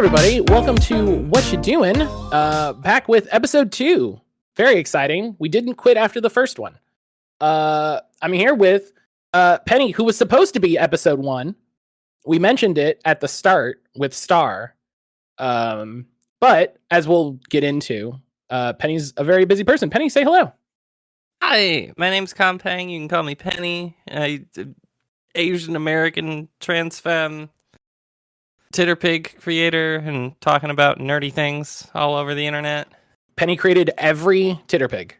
everybody. Welcome to What You Doing? Back with episode 2. Very exciting. We didn't quit after the first one. I'm here with Penny, who was supposed to be episode 1. We mentioned it at the start with Star. But as we'll get into, Penny's a very busy person. Penny, say hello. Hi, my name's Compang. You can call me Penny. Asian American trans femme, Titterpig creator, and talking about nerdy things all over the internet. Penny created every Titterpig.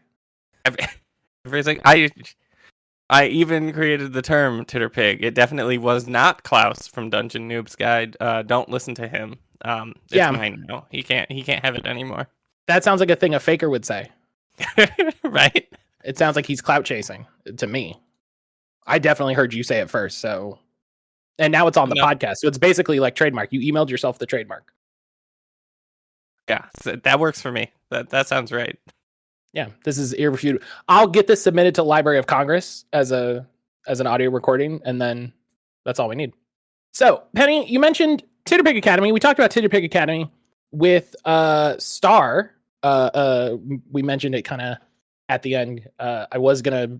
Everything. I even created the term Titterpig. It definitely was not Klaus from Dungeon Noob's Guide. Don't listen to him. It's mine now. He can't have it anymore. That sounds like a thing a faker would say. Right? It sounds like he's clout chasing to me. I definitely heard you say it first, so. And now it's on the podcast, so it's basically like trademark. You emailed yourself the trademark. Yeah, so that works for me. That sounds right. Yeah, this is irrefutable. I'll get this submitted to Library of Congress as an audio recording, and then that's all we need. So, Penny, you mentioned Titterpig Academy. We talked about Titterpig Academy with Star. We mentioned it kind of at the end. I was gonna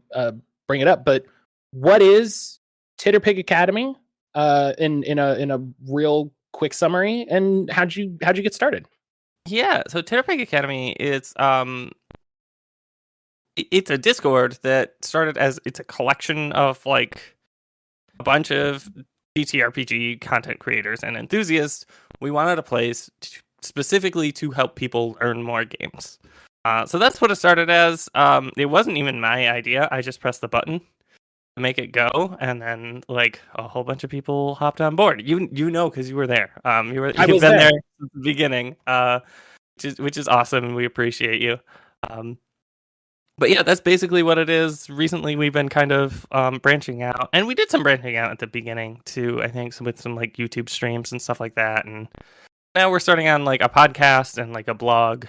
bring it up, but what is Titterpig Academy? In a real quick summary, and how'd you get started? Yeah, so Titterpig Academy is it's a Discord that started as it's a collection of like a bunch of TTRPG content creators and enthusiasts. We wanted a place specifically to help people learn more games. So that's what it started as. It wasn't even my idea. I just pressed the button to make it go, and then like a whole bunch of people hopped on board. You know because you were there. You've been there since the beginning, which is awesome, and we appreciate you. But yeah, that's basically what it is. Recently, we've been kind of branching out, and we did some branching out at the beginning too. I think with some like YouTube streams and stuff like that, and now we're starting on like a podcast and like a blog.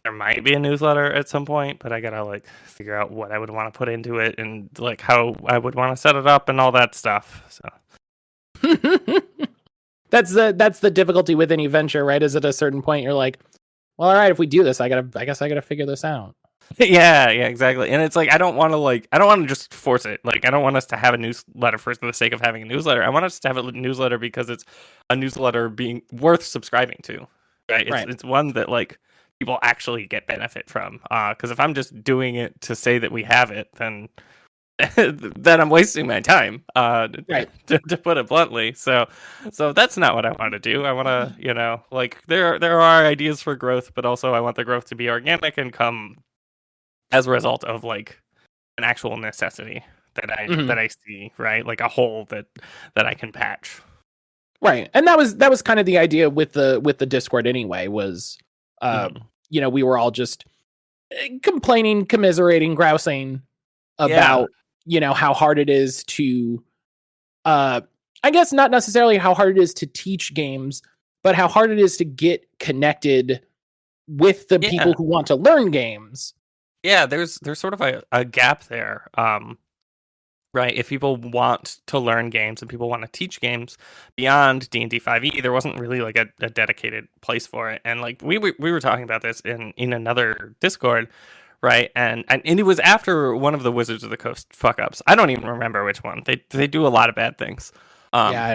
There might be a newsletter at some point, but I gotta like figure out what I would want to put into it and like how I would want to set it up and all that stuff. So that's the difficulty with any venture, right? Is at a certain point you're like, well, all right, if we do this, I guess I gotta figure this out. yeah, exactly. And it's like I don't want to just force it. Like I don't want us to have a newsletter for the sake of having a newsletter. I want us to have a newsletter because it's a newsletter being worth subscribing to. Right? It's one that like people actually get benefit from. Because if I'm just doing it to say that we have it, then I'm wasting my time. To put it bluntly. So that's not what I want to do. I want to, like there are ideas for growth, but also I want the growth to be organic and come as a result of like an actual necessity that I see, right? Like a hole that I can patch. Right. And that was kind of the idea with the Discord anyway, was we were all just complaining, commiserating, grousing about how hard it is to I guess not necessarily how hard it is to teach games, but how hard it is to get connected with the people who want to learn games. Yeah, there's sort of a gap there. Right, if people want to learn games and people want to teach games beyond D&D 5e, there wasn't really like a dedicated place for it. And like we were talking about this in another Discord, right? And it was after one of the Wizards of the Coast fuck ups. I don't even remember which one. They do a lot of bad things. I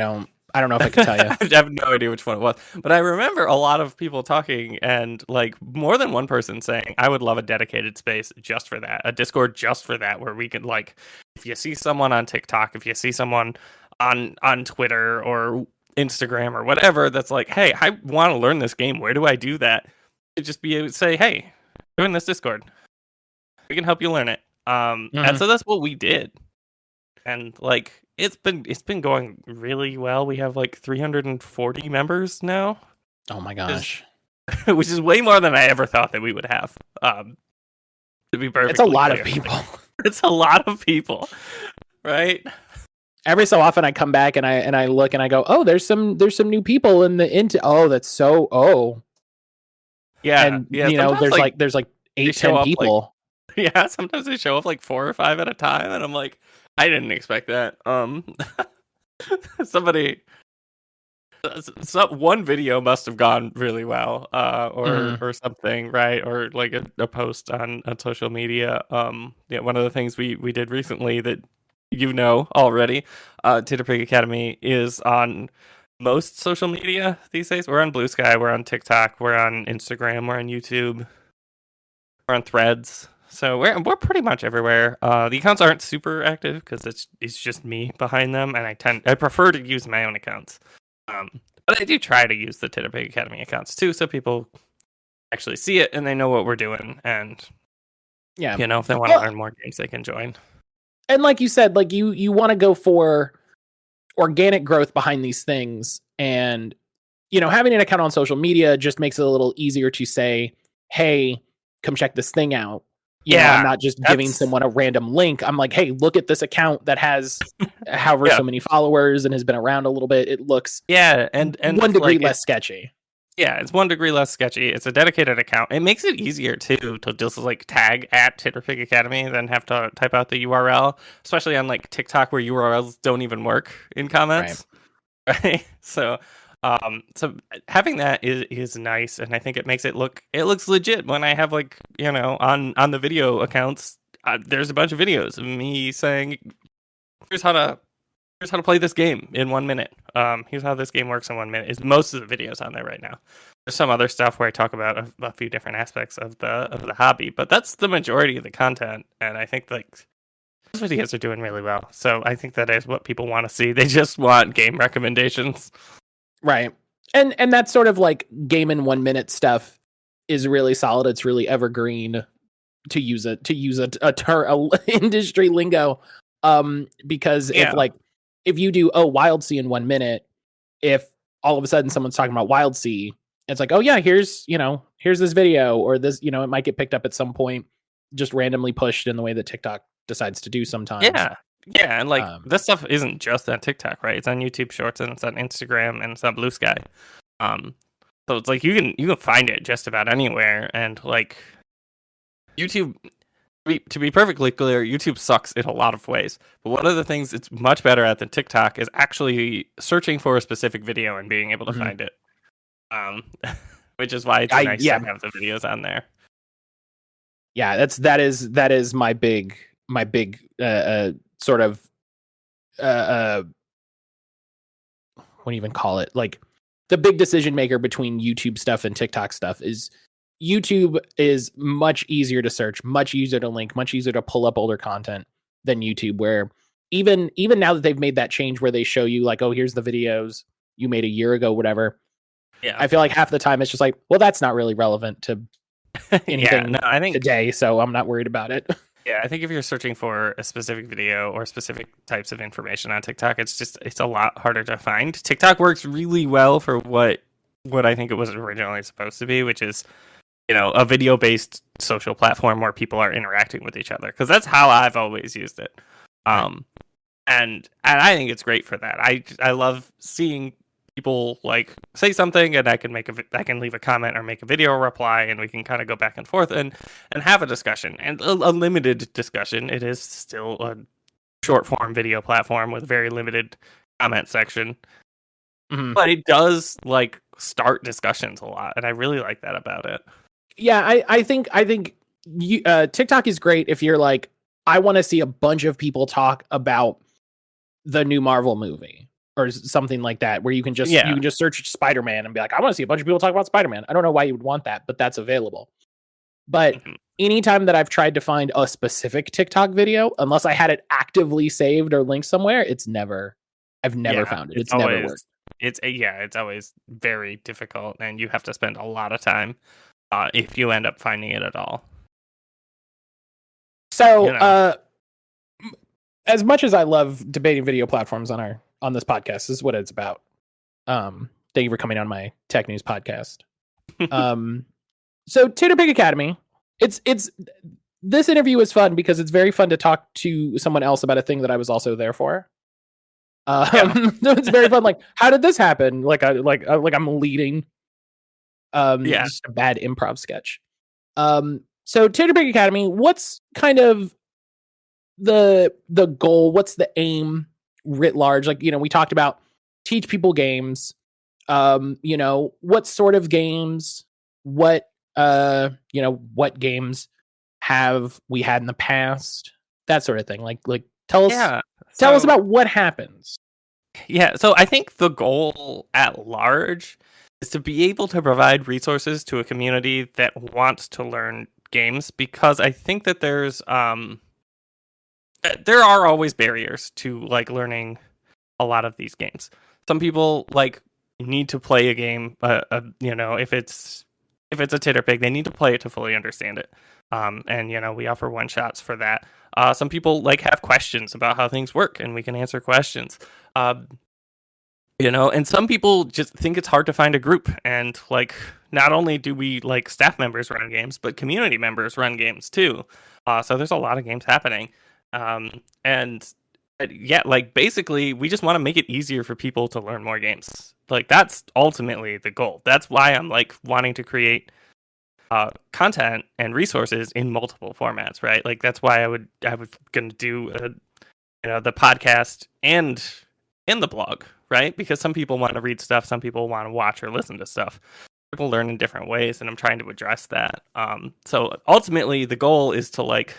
don't know if I can tell you. I have no idea which one it was, but I remember a lot of people talking and like more than one person saying, I would love a dedicated space just for that, a Discord just for that, where we could like, if you see someone on TikTok, if you see someone on Twitter or Instagram or whatever, that's like, hey, I want to learn this game. Where do I do that? It'd just be able to say, hey, join this Discord. We can help you learn it. And so that's what we did. And like, it's been going really well. We have like 340 members now. Oh my gosh. Which is way more than I ever thought that we would have. To be perfectly It's a lot clear. of people. It's a lot of people. Right? Every so often I come back and I look and I go, "Oh, there's some new people that's so Yeah. And sometimes, there's like 8-10 people. Yeah, sometimes they show up like 4 or 5 at a time and I'm like, I didn't expect that. Somebody So one video must have gone really well, Mhm. or something, right? Or like a post on social media. Yeah, one of the things we did recently that you know already, Titterpig Academy is on most social media these days. We're on Blue Sky, we're on TikTok, we're on Instagram, we're on YouTube, we're on Threads. So we're pretty much everywhere. The accounts aren't super active because it's just me behind them, and I prefer to use my own accounts. But I do try to use the Titterpig Academy accounts too, so people actually see it and they know what we're doing. And Yeah. if they want to Well, learn more games, they can join. and like you said, like you want to go for organic growth behind these things, and having an account on social media just makes it a little easier to say, hey, come check this thing out. I'm Yeah, not just giving that's someone a random link. I'm like, hey, look at this account that has however yeah, so many followers and has been around a little bit. It looks yeah, and 1 degree like less sketchy. it's 1 degree less sketchy. It's a dedicated account. It makes it easier too to just like tag at Titterpig Academy than have to type out the URL, especially on like TikTok where URLs don't even work in Right. comments. Right? So having that is nice, and I think it looks legit when I have like on the video accounts. There's a bunch of videos of me saying, "Here's how to here's how to play this game in 1 minute. Here's how this game works in 1 minute." Is most of the videos on there right now. There's some other stuff where I talk about a few different aspects of the hobby, but that's the majority of the content, and I think like those videos are doing really well. So I think that is what people want to see. They just want game recommendations. Right. And that's sort of like game in 1 minute stuff is really solid. It's really evergreen, to use a industry lingo. Because if Yeah. like if you do Wild Sea in 1 minute, if all of a sudden someone's talking about Wild Sea, it's like, oh yeah, here's this video, or this, it might get picked up at some point, just randomly pushed in the way that TikTok decides to do sometimes. Yeah. Yeah, and like Um, this stuff isn't just on TikTok, right? It's on YouTube Shorts and it's on Instagram and it's on Blue Sky. Um so it's like you can find it just about anywhere, and like YouTube, to be perfectly clear, YouTube sucks in a lot of ways. But one of the things it's much better at than TikTok is actually searching for a specific video and being able to mhm. find it. Um which is why it's I nice to Yeah, have the videos on there. yeah, that is my big sort of what do you even call it? Like, the big decision maker between YouTube stuff and TikTok stuff is YouTube is much easier to search, much easier to link, much easier to pull up older content than YouTube, where even now that they've made that change where they show you like, oh, here's the videos you made a year ago, whatever. Yeah. I feel like half the time it's just like, well, that's not really relevant to Yeah, no, anything I think today, so I'm not worried about it. yeah, I think if you're searching for a specific video or specific types of information on TikTok, it's a lot harder to find. TikTok works really well for what I think it was originally supposed to be, which is, a video-based social platform where people are interacting with each other, because that's how I've always used it. Right. And I think it's great for that. I love seeing people like say something, and I can leave a comment or make a video reply, and we can kind of go back and forth and have a discussion, and a limited discussion. It is still a short form video platform with very limited comment section, Mhm. but it does like start discussions a lot, and I really like that about it. Yeah, I think TikTok is great if you're like, I want to see a bunch of people talk about the new Marvel movie or something like that, where you Yeah. can just search Spider-Man and be like, I want to see a bunch of people talk about Spider-Man. I don't know why you would want that, but that's available. But Mhm. anytime that I've tried to find a specific TikTok video, unless I had it actively saved or linked somewhere, I've never Yeah, found it. It's never worked. it's always very difficult, and you have to spend a lot of time if you end up finding it at all. So, You know. as much as I love debating video platforms on this podcast, this is what it's about. Thank you for coming on my tech news podcast. So Titterpig Academy, it's this interview is fun because it's very fun to talk to someone else about a thing that I was also there for. Yeah. So it's very fun. Like, how did this happen? Like I'm leading Yeah. just a bad improv sketch. So Titterpig Academy, what's kind of the goal? What's the aim writ large? Like, we talked about teach people games. What sort of games, what what games have we had in the past, that sort of thing. Like tell us Yeah. about what happens. Yeah, so I think the goal at large is to be able to provide resources to a community that wants to learn games, because I think that there are always barriers to like learning a lot of these games. Some people like need to play a game, if it's a Titterpig, they need to play it to fully understand it. And we offer one shots for that. Some people like have questions about how things work, and we can answer questions. And some people just think it's hard to find a group. And like, not only do we like staff members run games, but community members run games too. So there's a lot of games happening. And yeah, like basically we just want to make it easier for people to learn more games. Like that's ultimately the goal. That's why I'm like wanting to create content and resources in multiple formats, right? Like that's why I was going to do the podcast and in the blog, right? Because some people want to read stuff, some people want to watch or listen to stuff. People learn in different ways, and I'm trying to address that. So ultimately, the goal is to like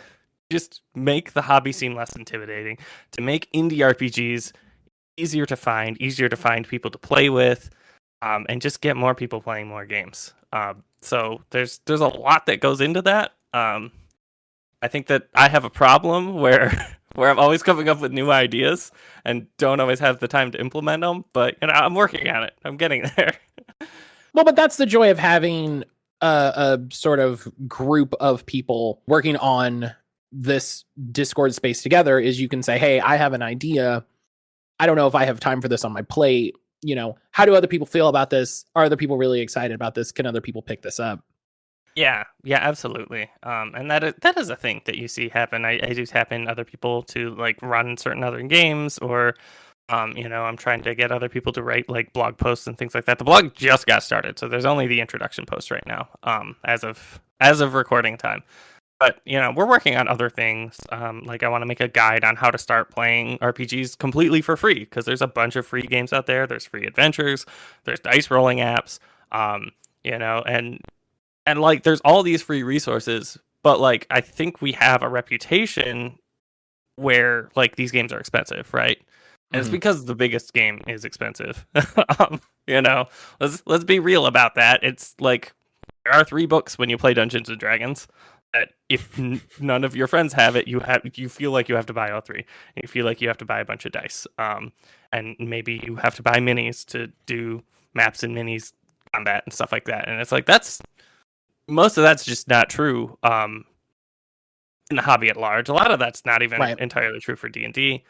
just make the hobby seem less intimidating, to make indie RPGs easier to find people to play with, and just get more people playing more games. So there's a lot that goes into that. I think that I have a problem where I'm always coming up with new ideas and don't always have the time to implement them, but I'm working on it. I'm getting there. Well, but that's the joy of having a sort of group of people working on this Discord space together, is you can say, hey, I have an idea. I don't know if I have time for this on my plate. How do other people feel about this? Are other people really excited about this? Can other people pick this up? Yeah, absolutely. And that is a thing that you see happen. I do happen other people to like run certain other games, or I'm trying to get other people to write like blog posts and things like that. The blog just got started, so there's only the introduction post right now, as of recording time. But we're working on other things. Like I want to make a guide on how to start playing RPGs completely for free, because there's a bunch of free games out there. There's free adventures, there's dice rolling apps, and like there's all these free resources. But like I think we have a reputation where like these games are expensive, right? And it's because the biggest game is expensive. Let's be real about that. It's like there are 3 books when you play Dungeons and Dragons that if none of your friends have it, you feel like you have to buy all 3. And you feel like you have to buy a bunch of dice. And maybe you have to buy minis to do maps and minis combat and stuff like that. And it's like most of that's just not true in the hobby at large. A lot of that's not even entirely true for D&D.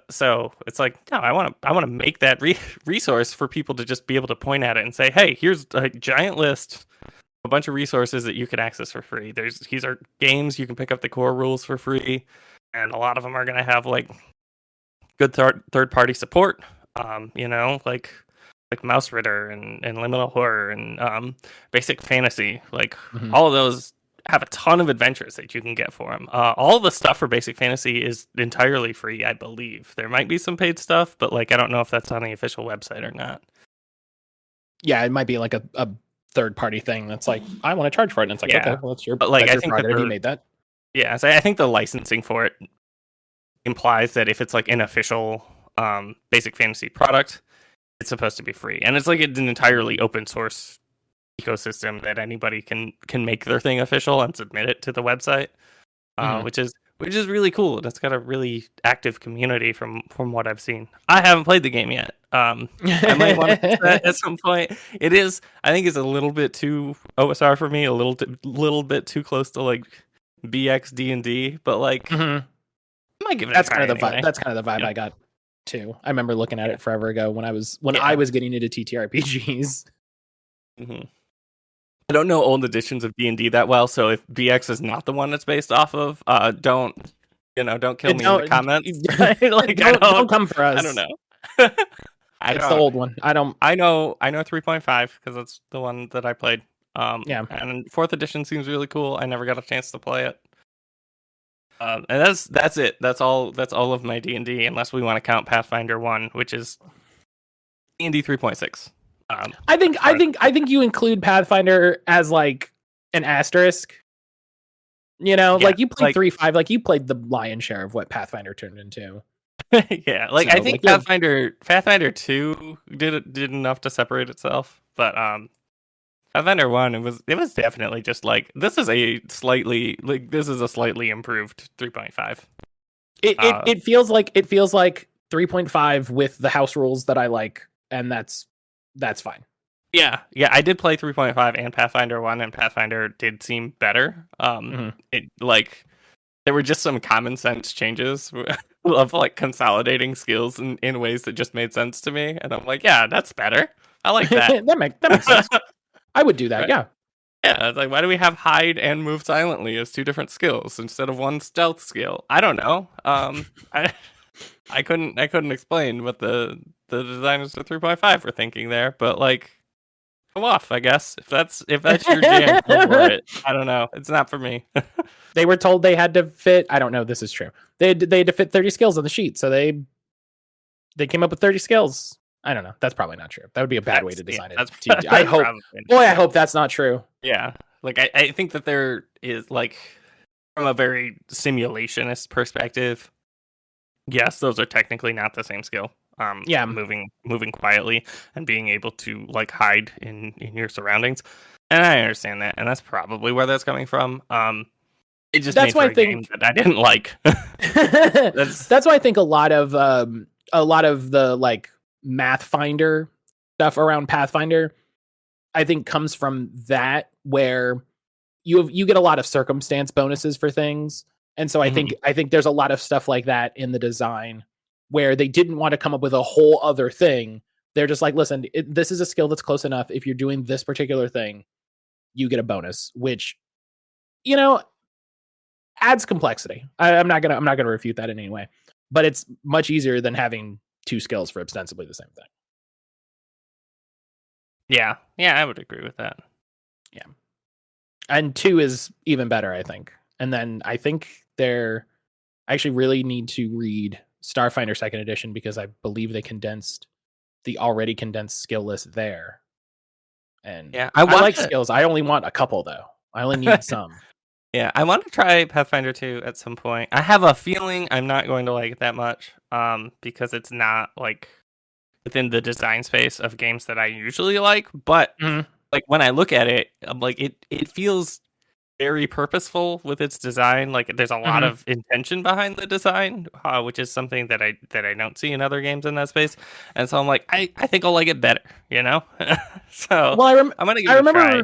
So it's like, no, I want to make that resource for people to just be able to point at it and say, hey, here's a giant list, a bunch of resources that you can access for free. These are games you can pick up the core rules for free, and a lot of them are going to have like good third party support. Like Mouse Ritter and Liminal Horror and Basic Fantasy. Like all of those have a ton of adventures that you can get for them. All the stuff for Basic Fantasy is entirely free, I believe. There might be some paid stuff, but like I don't know if that's on the official website or not. Yeah, it might be like a third party thing that's like, I want to charge for it, and it's like, okay, well, it's your, but like that's I your think prerogative. He made that. Yeah, so I think the licensing for it implies that if it's like an official Basic Fantasy product, it's supposed to be free, and it's like an entirely open source ecosystem that anybody can make their thing official and submit it to the website, which is really cool. And it's got a really active community from what I've seen. I haven't played the game yet. I might want to play that at some point. I think it's a little bit too OSR for me, a little bit too close to like BX D&D, but like I might give it a try anyway. That's kind of the vibe I got too. I remember looking at it forever ago when I was getting into TTRPGs. I don't know old editions of D&D that well, so if BX is not the one that's based off of, don't kill me in the comments. Don't come for us. I don't know. It's the old one. I know 3.5 because that's the one that I played. And 4th edition seems really cool. I never got a chance to play it. And that's it. That's all of my D&D, unless we want to count Pathfinder 1, which is D&D 3.6. I think you include Pathfinder as like an asterisk. You know, Yeah, like you played like 3.5, like you played the lion's share of what Pathfinder turned into. yeah, like So, I think like, Pathfinder 2 did enough to separate itself, but Pathfinder 1 it was definitely just like this is a slightly improved 3.5. it feels like 3.5 with the house rules that I like, and that's fine. Yeah, I did play 3.5 and Pathfinder 1, and Pathfinder did seem better. It like there were just some common sense changes of like consolidating skills in ways that just made sense to me, and I'm like, yeah, that's better. I like that. that makes sense. I would do that. Right? Yeah. Yeah, it's like why do we have hide and move silently as two different skills instead of one stealth skill? I don't know. I couldn't explain what the designers of 3.5 were thinking there, but like go off, I guess. If that's your jam, go for it. I don't know. It's not for me. They were told they had to fit. I don't know. This is true. They had to fit 30 skills on the sheet, so they came up with 30 skills. I don't know. That's probably not true. That would be a bad way to design it. I hope. Boy, I hope that's not true. Yeah, like I think that there is like from a very simulationist perspective. Yes, those are technically not the same skill. Yeah. moving quietly and being able to like hide in your surroundings, and I understand that, and that's probably where that's coming from. It just that's made why for a game that I didn't like. That's why I think a lot of the like math finder stuff around Pathfinder, I think comes from that where you get a lot of circumstance bonuses for things, and so I think there's a lot of stuff like that in the design where they didn't want to come up with a whole other thing. They're just like, listen, this is a skill that's close enough. If you're doing this particular thing, you get a bonus, which adds complexity. I'm not gonna refute that in any way, but it's much easier than having two skills for ostensibly the same thing. Yeah, I would agree with that. Yeah, and 2 is even better, I think. And then I think I actually really need to read Starfinder Second Edition because I believe they condensed the already condensed skill list there. And yeah, I like skills. I only want a couple though. I only need some. Yeah, I want to try Pathfinder 2 at some point. I have a feeling I'm not going to like it that much, because it's not like within the design space of games that I usually like. But like when I look at it, I'm like it feels very purposeful with its design. Like there's a lot of intention behind the design, which is something that I don't see in other games in that space. And so I'm like, I think I'll like it better, So well, I'm gonna give it a try.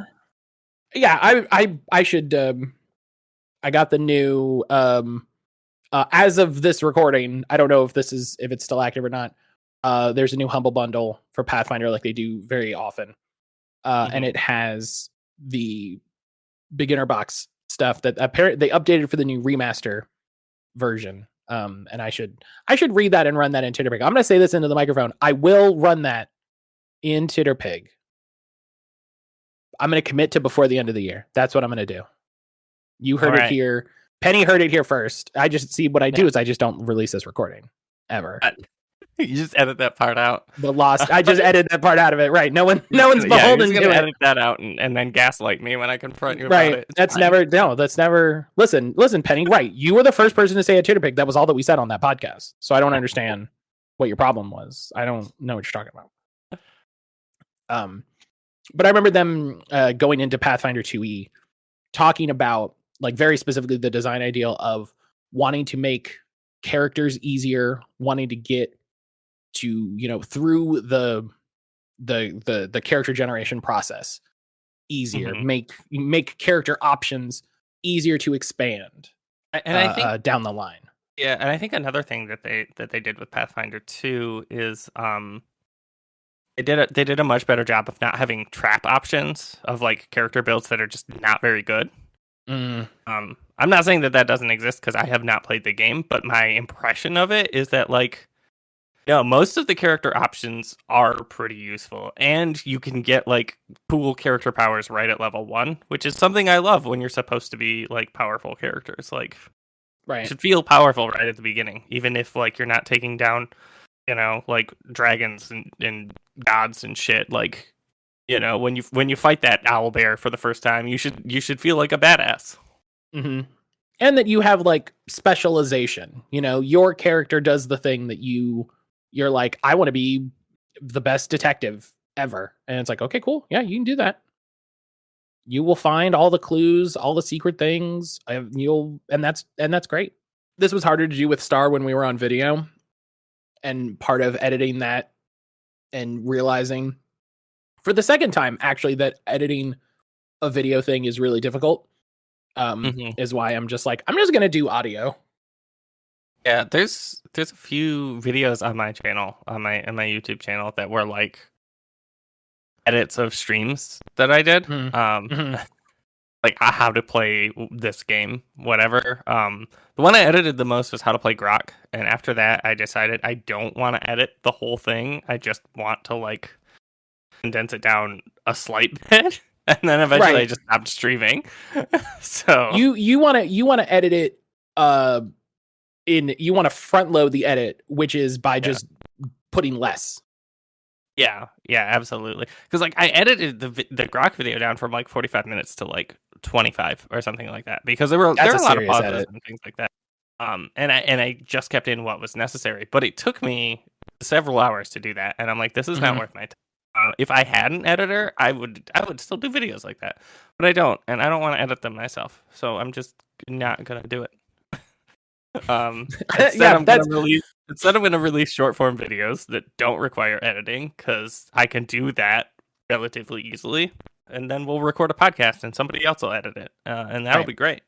Yeah, I should. I got the new. As of this recording, I don't know if it's still active or not. There's a new Humble Bundle for Pathfinder, like they do very often, and it has the beginner box stuff that apparently they updated for the new remaster version. And I should read that and run that in Titterpig. I'm gonna say this into the microphone. I will run that in Titterpig. I'm gonna commit to before the end of the year. That's what I'm gonna do. You heard it here. Penny heard it here first. I just see what I do is I just don't release this recording ever. You just edit that part out. The lost. I just edited that part out of it. Right. No one's beholden to it. Edit that out and then gaslight me when I confront you right. about it. That's never. Listen, Penny. Right. You were the first person to say a Titterpig. That was all that we said on that podcast. So I don't understand what your problem was. I don't know what you're talking about. But I remember them going into Pathfinder 2e, talking about like very specifically the design ideal of wanting to make characters easier, wanting to get to through the character generation process easier, make character options easier to expand, and I think down the line. Yeah, and I think another thing that they did with Pathfinder 2 is they did a much better job of not having trap options of like character builds that are just not very good. I'm not saying that doesn't exist because I have not played the game, but my impression of it is that like most of the character options are pretty useful, and you can get like cool character powers right at level 1, which is something I love when you're supposed to be like powerful characters. Like, you should feel powerful right at the beginning, even if like you're not taking down, like dragons and gods and shit. Like You know, when you fight that owl bear for the first time, you should feel like a badass. Mm-hmm. And that you have like specialization. You know, your character does the thing that you're like, I want to be the best detective ever. And it's like, okay, cool. Yeah, you can do that. You will find all the clues, all the secret things. And that's great. This was harder to do with Star when we were on video. And part of editing that and realizing for the second time, actually, that editing a video thing is really difficult. Is why I'm just going to do audio. Yeah, there's a few videos on my channel, on my YouTube channel, that were like edits of streams that I did. Mm-hmm. Like how to play this game, whatever. The one I edited the most was how to play Grok, and after that, I decided I don't want to edit the whole thing. I just want to like condense it down a slight bit, and then eventually I just stopped streaming. So you want to edit it. You want to front load the edit, which is by just putting less. Yeah, absolutely. Because like I edited the Grok video down from like 45 minutes to like 25 or something like that, because there were a lot of pauses and things like that. And I just kept in what was necessary, but it took me several hours to do that, and I'm like, this is not worth my time. If I had an editor, I would still do videos like that, but I don't, and I don't want to edit them myself, so I'm just not gonna do it. Instead, I'm gonna release short form videos that don't require editing, because I can do that relatively easily, and then we'll record a podcast and somebody else will edit it, and that'll be great.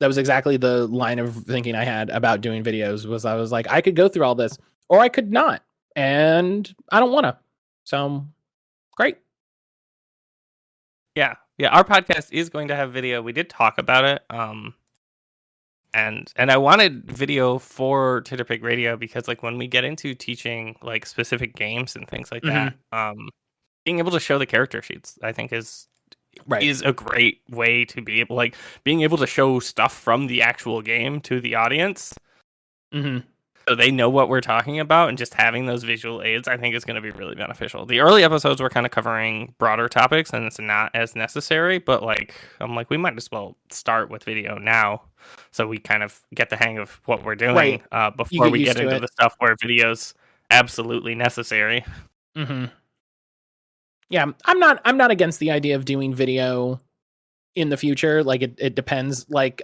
That was exactly the line of thinking I had about doing videos. Was I was like, I could go through all this, or I could not, and I don't want to. So great. Yeah. Our podcast is going to have video. We did talk about it. And I wanted video for Titterpig Radio, because like when we get into teaching like specific games and things like that, being able to show the character sheets, I think is a great way to be able, like, being able to show stuff from the actual game to the audience, so they know what we're talking about, and just having those visual aids, I think, is going to be really beneficial. The early episodes were kind of covering broader topics, and it's not as necessary, but like I'm like, we might as well start with video now, so we kind of get the hang of what we're doing before we get into the stuff where video's absolutely necessary. Yeah, I'm not against the idea of doing video in the future. Like it depends. Like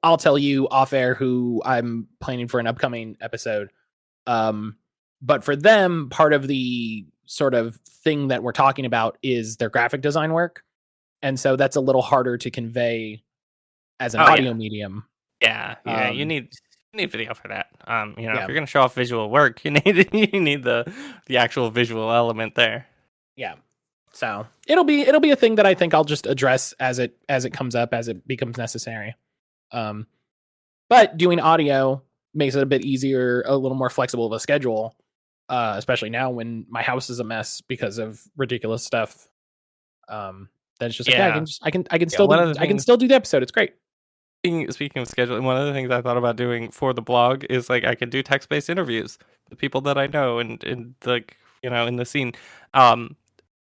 I'll tell you off air who I'm planning for an upcoming episode. But for them, part of the sort of thing that we're talking about is their graphic design work. And so that's a little harder to convey as an audio medium. Yeah. You need video for that. If you're going to show off visual work, you need the actual visual element there. Yeah. So it'll be a thing that I think I'll just address as it comes up, as it becomes necessary. But doing audio makes it a bit easier, a little more flexible of a schedule, especially now when my house is a mess because of ridiculous stuff. That's just I can still do the episode. It's great. Speaking of scheduling, one of the things I thought about doing for the blog is like I could do text-based interviews with people that I know and like, in the scene.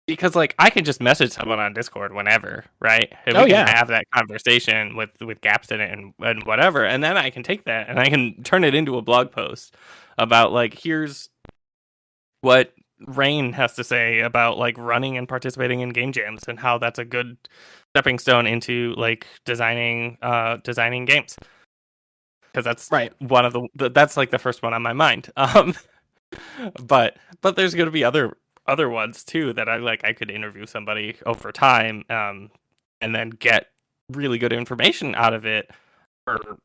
Because like I can just message someone on Discord whenever, right? And we can have that conversation with gaps in it and whatever, and then I can take that and I can turn it into a blog post about like, here's what Rain has to say about like running and participating in game jams and how that's a good stepping stone into like designing games, because that's one of that's like the first one on my mind. But there's going to be other ones too that I could interview somebody over time, and then get really good information out of it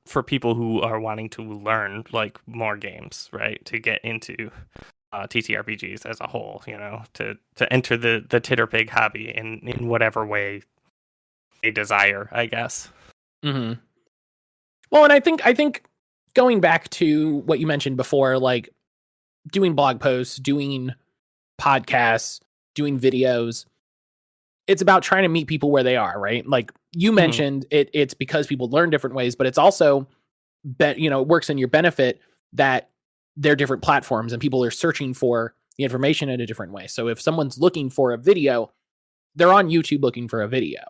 for people who are wanting to learn like more games, right? To get into TTRPGs as a whole, to enter the Titterpig hobby in whatever way they desire, I guess. Well, and I think going back to what you mentioned before, like doing blog posts, doing podcasts, doing videos, it's about trying to meet people where they are, right? Like you mentioned, it's because people learn different ways, but it's also it works in your benefit that they're different platforms and people are searching for the information in a different way. So if someone's looking for a video, they're on YouTube looking for a video,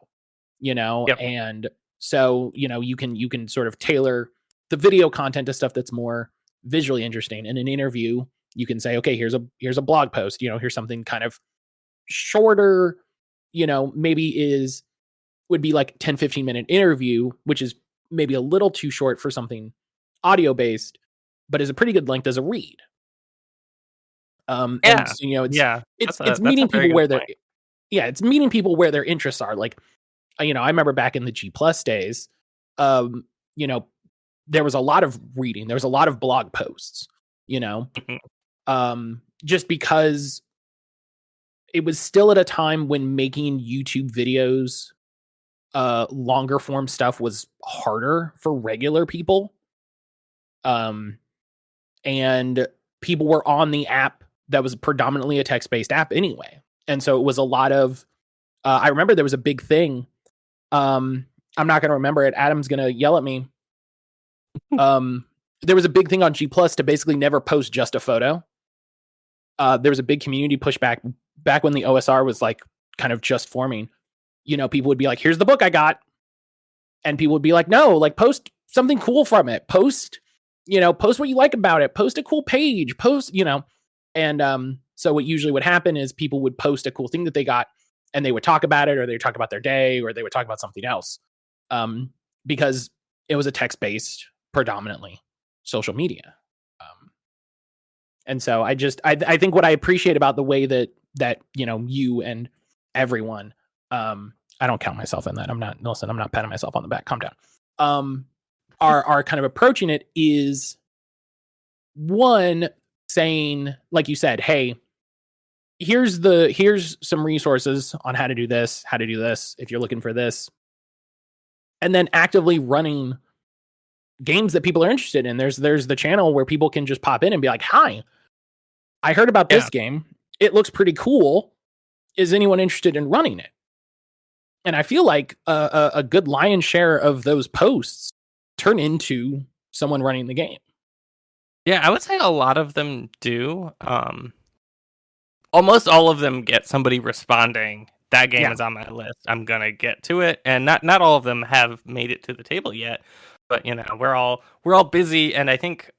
Yep. and so, you can sort of tailor the video content to stuff that's more visually interesting. In an interview, you can say, okay, here's a blog post, here's something kind of shorter, maybe would be like 10-15 minute interview, which is maybe a little too short for something audio based, but is a pretty good length as a read. And so, it's meeting people where they're, it's meeting people where their interests are. Like, I remember back in the G Plus days, there was a lot of reading, there was a lot of blog posts, just because it was still at a time when making YouTube videos, longer form stuff was harder for regular people. And people were on the app that was predominantly a text-based app anyway. And so it was a lot of, I remember there was a big thing. I'm not going to remember it. Adam's going to yell at me. There was a big thing on G Plus to basically never post just a photo. There was a big community pushback back when the OSR was like kind of just forming. People would be like, here's the book I got. And people would be like, no, like post something cool from it. Post what you like about it. Post a cool page. And so what usually would happen is people would post a cool thing that they got, and they would talk about it, or they would talk about their day, or they would talk about something else, because it was a text-based, predominantly social media. And so I think what I appreciate about the way that you and everyone, I don't count myself in that. I'm not patting myself on the back. Calm down. Are kind of approaching it is, one, saying, like you said, hey, here's some resources on how to do this, if you're looking for this. And then actively running games that people are interested in. There's the channel where people can just pop in and be like, hi, I heard about this game. It looks pretty cool. Is anyone interested in running it? And I feel like a good lion's share of those posts turn into someone running the game. Yeah, I would say a lot of them do. Almost all of them get somebody responding, that game is on my list, I'm gonna get to it. And not all of them have made it to the table yet, but we're all busy. And I think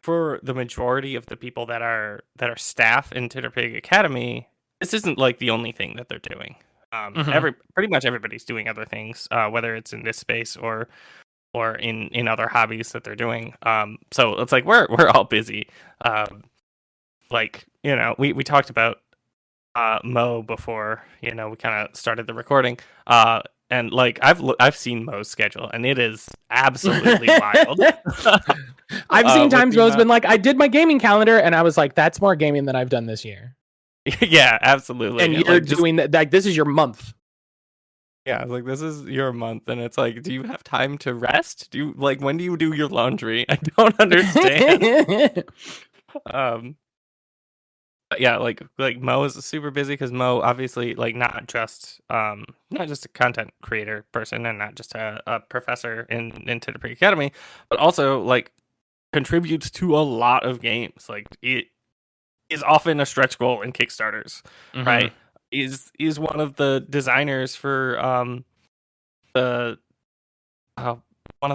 for the majority of the people that are staff in Titterpig Academy, this isn't like the only thing that they're doing. Pretty much everybody's doing other things, whether it's in this space or in other hobbies that they're doing. So it's like we're all busy. We talked about Mo before, we kind of started the recording. And like I've seen Mo's schedule, and it is absolutely wild. I've seen times Mo's been like, I did my gaming calendar, and I was like, that's more gaming than I've done this year. Yeah, absolutely. And you're doing that, like, this is your month. Yeah, like, this is your month, and it's like, do you have time to rest? When do you do your laundry? I don't understand. But yeah, like Mo is super busy, because Mo obviously, like, not just a content creator person, and not just a professor in Titterpig Academy, but also like contributes to a lot of games. Like, it is often a stretch goal in Kickstarters, right? Is one of the designers for one of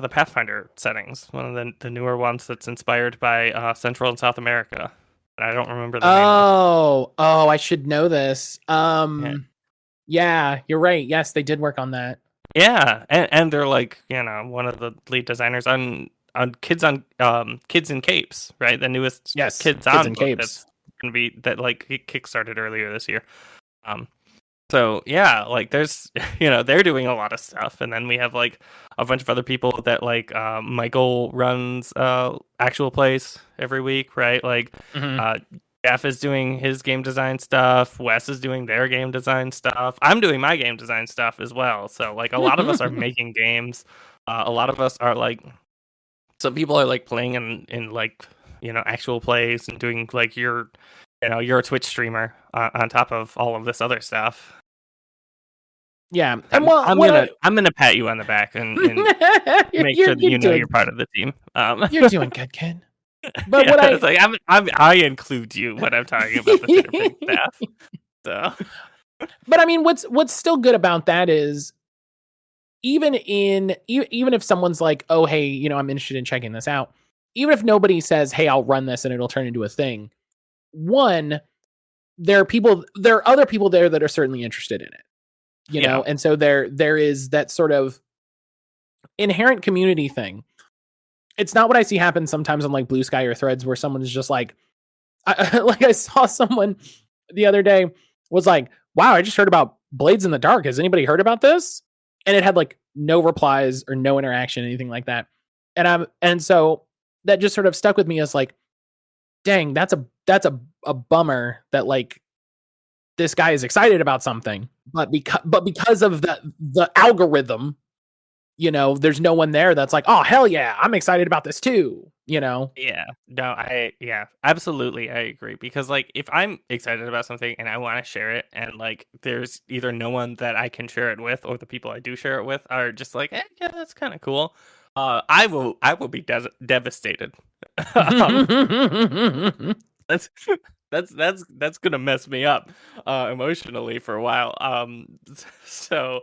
the Pathfinder settings, one of the newer ones that's inspired by Central and South America. I don't remember the name. Oh, I should know this. Yeah, you're right. Yes, they did work on that. Yeah, and they're like, one of the lead designers on Kids in Capes, right? The newest Kids in Capes that's gonna be that like kickstarted earlier this year. So yeah, like there's they're doing a lot of stuff, and then we have like a bunch of other people that like Michael runs Actual Plays every week, right? Like Jeff is doing his game design stuff, Wes is doing their game design stuff, I'm doing my game design stuff as well. So like a lot of us are making games, a lot of us are like, some people are like playing in like Actual Plays and doing like you're a Twitch streamer on top of all of this other stuff. Yeah, and I'm gonna pat you on the back and make sure that you're part of the team. You're doing good, kid. But Yeah, what it's like I include you when I'm talking about the Titterpig staff. So but I mean, what's still good about that is even if someone's like, oh hey, I'm interested in checking this out, even if nobody says, hey, I'll run this and it'll turn into a thing. One, there are other people there that are certainly interested in it, yeah, and so there is that sort of inherent community thing. It's not what I see happen sometimes on like Blue Sky or Threads where someone is just like, like I saw someone the other day was like, wow, I just heard about Blades in the Dark. Has anybody heard about this? And it had like no replies or no interaction, anything like that. And so that just sort of stuck with me as like, dang, that's a bummer that like this guy is excited about something, but because of the algorithm, there's no one there that's like, oh hell yeah, I'm excited about this too. yeah, no, yeah, absolutely, I agree. Because like, if I'm excited about something and I want to share it, and like, there's either no one that I can share it with, or the people I do share it with are just like, yeah, that's kind of cool. I will be devastated. um, that's that's gonna mess me up emotionally for a while. So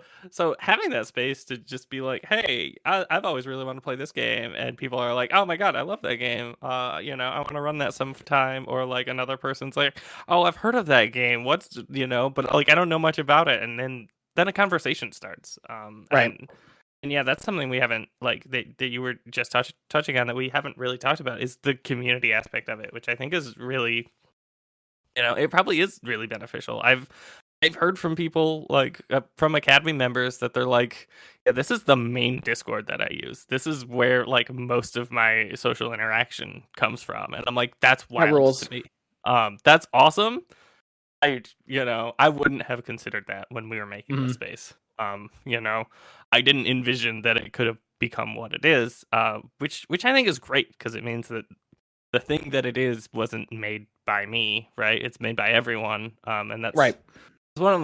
having that space to just be like, hey, I've always really wanted to play this game, and people are like, oh my god, I love that game, I want to run that sometime. Or like, another person's like, oh, I've heard of that game, but like, I don't know much about it. And then a conversation starts. Right. And yeah, that's something we haven't, like, that you were just touching on, that we haven't really talked about, is the community aspect of it, which I think is really, it probably is really beneficial. I've heard from people, like, from Academy members, that they're like, yeah, this is the main Discord that I use. This is where like most of my social interaction comes from. And I'm like, that's That wild rules. to me. That's awesome. I wouldn't have considered that when we were making the space. I didn't envision that it could have become what it is, which I think is great, because it means that the thing that it is wasn't made by me, right? It's made by everyone, and that's Right. one of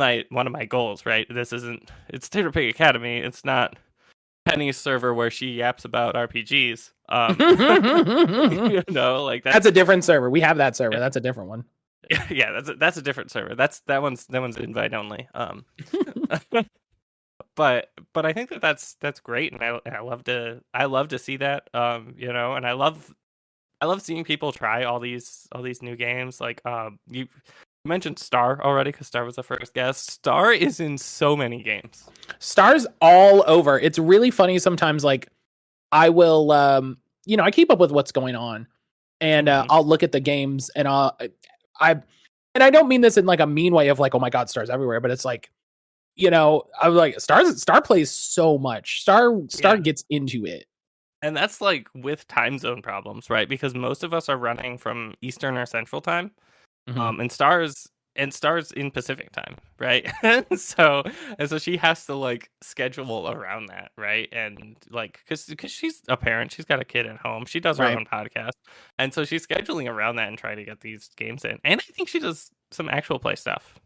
my goals, right? It's Titterpig Academy. It's not Penny's server where she yaps about RPGs. Like that's a different server. We have that server. That's a different one. Yeah, that's a different server. That one's invite only. But I think that's great, and I love to see that. And I love seeing people try all these new games. Like, you mentioned Star already, because Star was the first guest. Star is in so many games. Star's all over. It's really funny sometimes. Like, I will, I keep up with what's going on, and I'll look at the games, and I don't mean this in like a mean way of like, oh my god, Star's everywhere, but it's like, I'm like, Star plays so much. Star gets into it. And that's like with time zone problems, right? Because most of us are running from Eastern or Central time. And Stars in Pacific time, right? so she has to like schedule around that, right? And like, because she's a parent, she's got a kid at home, she does her own podcast, and so she's scheduling around that and trying to get these games in. And I think she does some actual play stuff.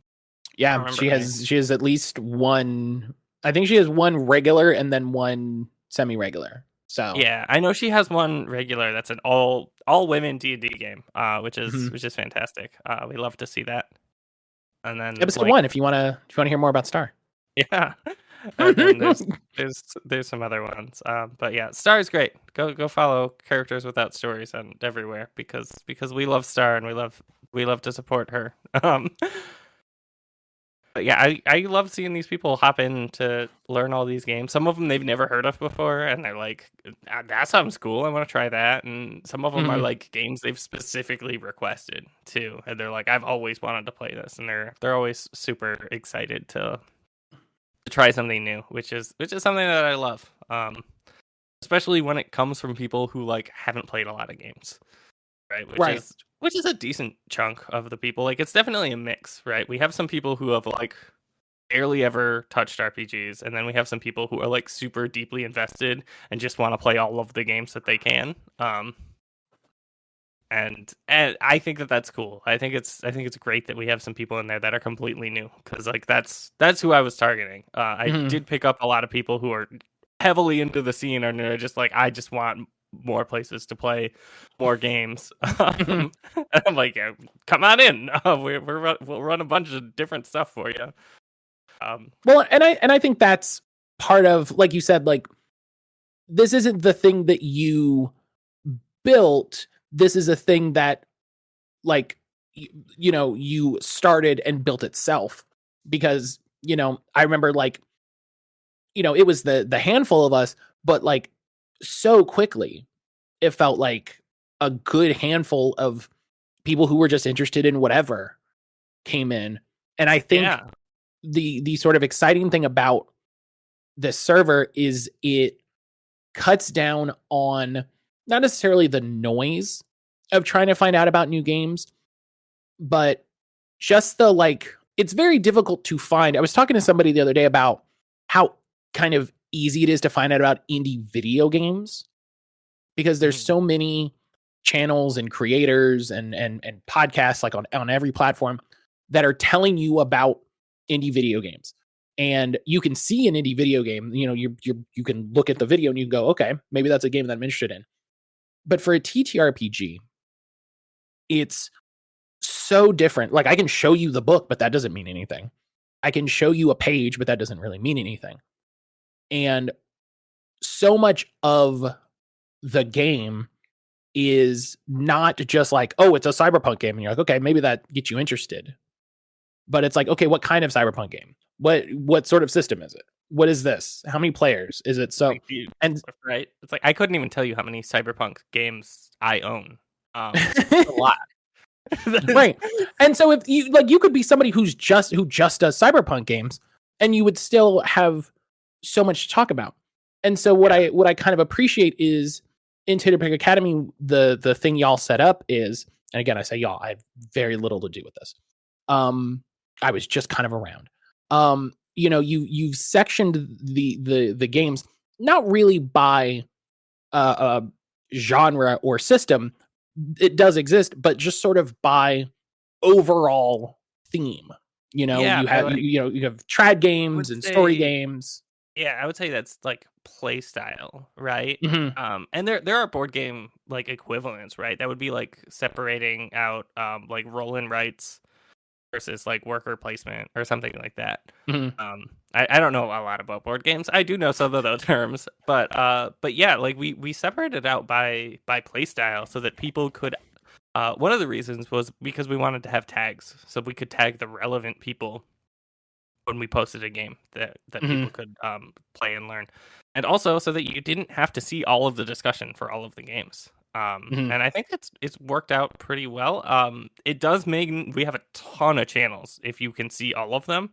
Yeah, she has at least one. I think she has one regular and then one semi-regular. So yeah, I know she has one regular that's an all women D&D game, which is fantastic. We love to see that. And then episode 1, if you want to hear more about Star. Yeah. And then there's some other ones. But yeah, Star is great. Go follow Characters Without Stories and everywhere, because we love Star, and we love to support her. But yeah, I love seeing these people hop in to learn all these games. Some of them they've never heard of before, and they're like, that sounds cool, I want to try that. And some of them are like games they've specifically requested too, and they're like, I've always wanted to play this, and they're always super excited to try something new, which is something that I love. Especially when it comes from people who like haven't played a lot of games, right? Which is a decent chunk of the people. Like, it's definitely a mix, right? We have some people who have like barely ever touched RPGs, and then we have some people who are like super deeply invested and just want to play all of the games that they can. And I think that's cool. I think it's great that we have some people in there that are completely new, because like that's who I was targeting. I did pick up a lot of people who are heavily into the scene, and they're just like, I just want more places to play more games. And I'm like, yeah, come on in. We'll run a bunch of different stuff for you. Well, and I think that's part of, like you said, like, this isn't the thing that you built. This is a thing that, like, you started and built itself, because, I remember, like, it was the handful of us, but, like, so quickly it felt like a good handful of people who were just interested in whatever came in. And I think Yeah. the sort of exciting thing about this server is it cuts down on not necessarily the noise of trying to find out about new games, but just the, like, it's very difficult to find. I was talking to somebody the other day about how kind of easy it is to find out about indie video games, because there's so many channels and creators and podcasts, like, on every platform, that are telling you about indie video games. And you can see an indie video game, you can look at the video and you can go, okay, maybe that's a game that I'm interested in. But for a TTRPG, it's so different. Like, I can show you the book, but that doesn't mean anything. I can show you a page, but that doesn't really mean anything. And so much of the game is not just like, oh, it's a cyberpunk game, and you're like, okay, maybe that gets you interested. But it's like, okay, what kind of cyberpunk game? What sort of system is it? What is this? How many players is it? So, and right, it's like I couldn't even tell you how many cyberpunk games I own. A lot. Right. And so if you could be somebody who just does cyberpunk games, and you would still have so much to talk about. And so what I kind of appreciate is, in Titterpig Academy, the thing y'all set up is, and again, I say y'all, I have very little to do with this. I was just kind of around. You've sectioned the games not really by genre or system. It does exist, but just sort of by overall theme. You have trad games and story games. Yeah, I would say that's like play style, right? Mm-hmm. And there are board game like equivalents, right? That would be like separating out like roll and rights versus like worker placement or something like that. Mm-hmm. I don't know a lot about board games. I do know some of those terms, but yeah, like we separated out by play style so that people could. One of the reasons was because we wanted to have tags, so we could tag the relevant people when we posted a game that people could play and learn, and also so that you didn't have to see all of the discussion for all of the games. And I think it's worked out pretty well. It does make we have a ton of channels if you can see all of them.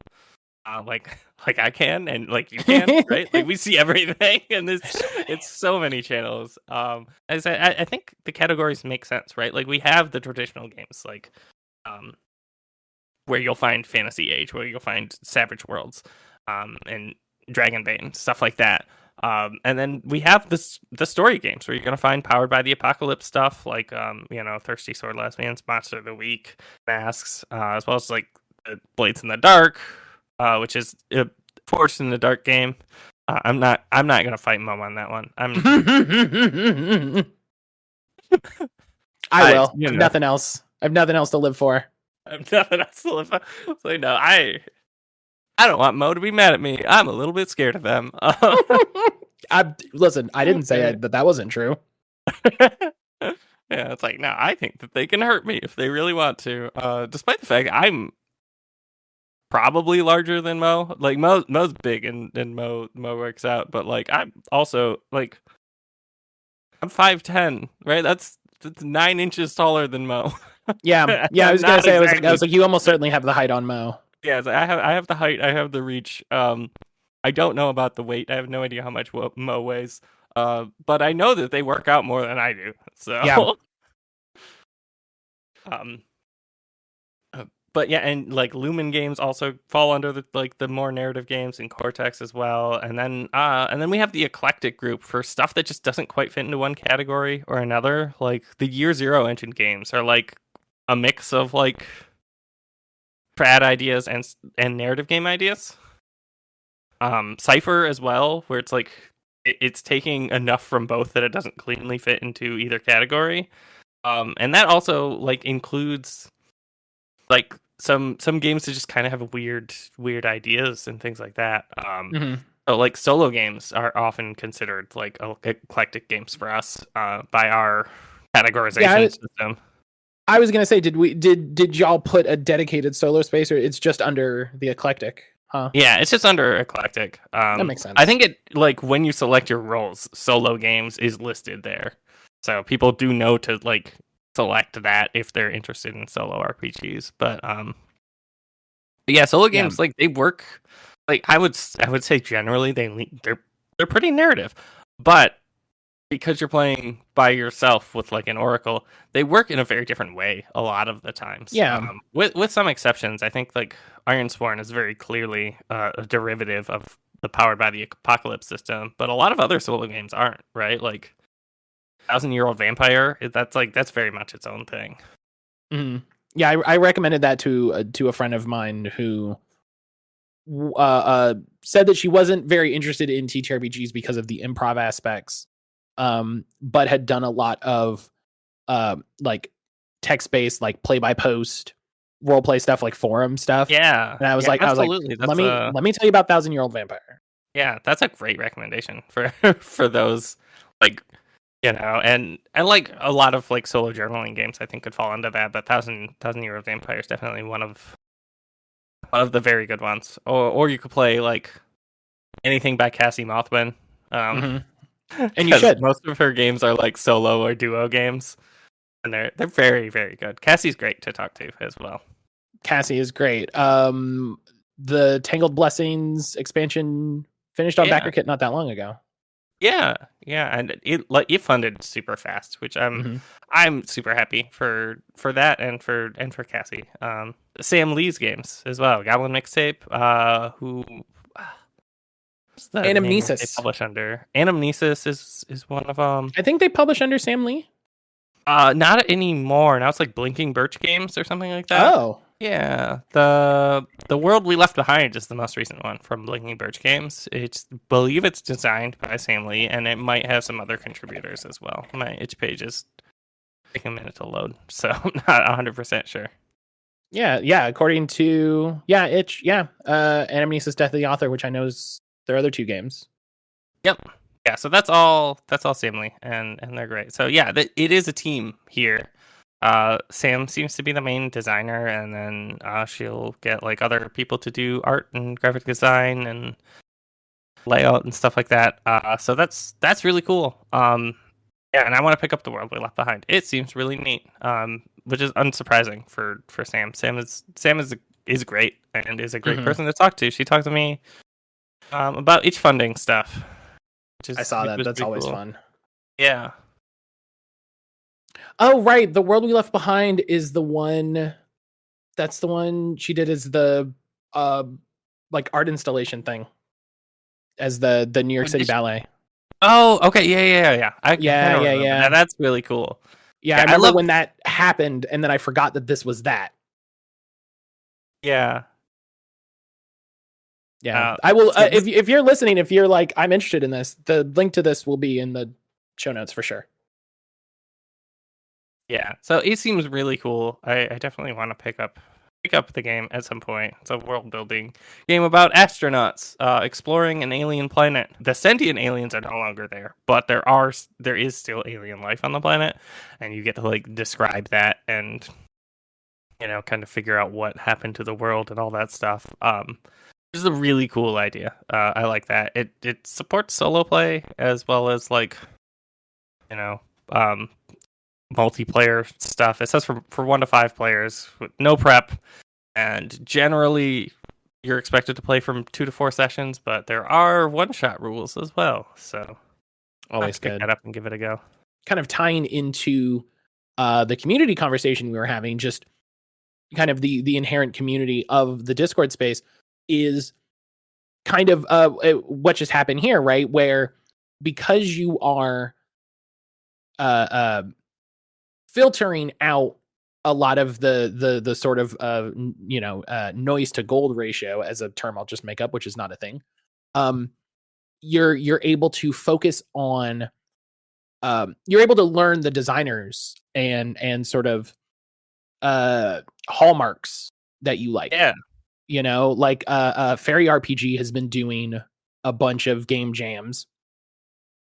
Like I can and like you can, right? Like we see everything, and it's so many channels. As I think the categories make sense, right? Like we have the traditional games, like where you'll find Fantasy Age, where you'll find Savage Worlds, and Dragonbane, stuff like that. And then we have the story games where you're gonna find Powered by the Apocalypse stuff, like Thirsty Sword Last Man's Monster of the Week, Masks, as well as like Blades in the Dark, which is a Forged in the Dark game. I'm not gonna fight Mo on that one. I will. I have nothing else. I have nothing else to live for. I'm nothing else to live for. So no, I don't want Mo to be mad at me. I'm a little bit scared of them. Listen, I didn't say that wasn't true. Yeah, it's like, no, I think that they can hurt me if they really want to. Despite the fact I'm probably larger than Mo. Like Mo's big and Mo works out, but like I'm also like I'm 5'10", right? That's 9 inches taller than Mo. Yeah. I was gonna say, exactly. I was like, you almost certainly have the height on Mo. Yeah, I have the height, I have the reach. I don't know about the weight. I have no idea how much Mo weighs. But I know that they work out more than I do. So yeah. But yeah, and like Lumen games also fall under the more narrative games, and Cortex as well. And then we have the eclectic group for stuff that just doesn't quite fit into one category or another. Like the Year Zero engine games are like a mix of like trad ideas and narrative game ideas. Cypher as well, where it's like it's taking enough from both that it doesn't cleanly fit into either category. And that also like includes like some games that just kind of have weird ideas and things like that. So like solo games are often considered like eclectic games for us by our categorization system. I was gonna say, did y'all put a dedicated solo space, or it's just under the eclectic? Huh? Yeah, it's just under eclectic. That makes sense. I think it like when you select your roles, solo games is listed there, so people do know to like select that if they're interested in solo RPGs. But yeah, solo games like they work. Like I would say generally they're pretty narrative, but because you're playing by yourself with like an oracle, they work in a very different way a lot of the times. Yeah. With some exceptions, I think like Ironsworn is very clearly a derivative of the Powered by the Apocalypse system, but a lot of other solo games aren't, right? Like 1,000-Year-Old Vampire, that's very much its own thing. Mm-hmm. Yeah, I recommended that to a friend of mine who said that she wasn't very interested in TTRPGs because of the improv aspects. But had done a lot of like text-based, like play-by-post role play stuff, like forum stuff. Yeah, and I was like, let me tell you about 1,000-Year-Old Vampire. Yeah, that's a great recommendation for for those, like, you know, and like a lot of like solo journaling games I think could fall into that. But 1,000-Year-Old Vampire is definitely one of the very good ones. Or you could play like anything by Cassie Mothman. And you should. Most of her games are like solo or duo games, and they're very, very good. Cassie's great to talk to as well. Cassie is great. The Tangled Blessings expansion finished on BackerKit not that long ago. Yeah, and it funded super fast, which I'm super happy for that and for Cassie. Sam Lee's games as well. Goblin Mixtape, who. Anamnesis. They publish under Anamnesis is one of them. I think they publish under Sam Lee. Not anymore. Now it's like Blinking Birch Games or something like that. Oh, yeah. The World We Left Behind is the most recent one from Blinking Birch Games. Believe it's designed by Sam Lee, and it might have some other contributors as well. My itch page is taking a minute to load, so I'm not 100% sure. Yeah. According to itch, Anamnesis Death of the Author, which I know is their other two games. Yep. Yeah, so that's all Sam Lee, and they're great. So yeah, it is a team here. Sam seems to be the main designer, and then she'll get like other people to do art and graphic design and layout and stuff like that. So that's really cool. Yeah, and I want to pick up The World We Left Behind. It seems really neat. Which is unsurprising for Sam. Sam is great and is a great person to talk to. She talked to me about itch funding stuff. I saw that. That's always cool. fun. Yeah. Oh, right. The World We Left Behind is the one. That's the one she did as the like art installation thing, as the New York City Ballet. Oh, okay. Yeah. Yeah. That's really cool. Yeah, I remember when that happened, and then I forgot that this was that. Yeah. Yeah, I will. If you're listening, if you're like, I'm interested in this, the link to this will be in the show notes for sure. Yeah, so it seems really cool. I definitely want to pick up the game at some point. It's a world building game about astronauts exploring an alien planet. The sentient aliens are no longer there, but there is still alien life on the planet, and you get to like describe that and kind of figure out what happened to the world and all that stuff. This is a really cool idea. I like that. It supports solo play as well as like, multiplayer stuff. It says for 1 to 5 players with no prep, and generally you're expected to play from 2 to 4 sessions, but there are one-shot rules as well. So always pick that up and give it a go. Kind of tying into the community conversation we were having, just kind of the inherent community of the Discord space is kind of what just happened here, right? Where because you are filtering out a lot of the sort of noise to gold ratio, as a term I'll just make up, which is not a thing. you're able to focus on you're able to learn the designers and sort of hallmarks that you like. Yeah. You know, like Fairy RPG has been doing a bunch of game jams.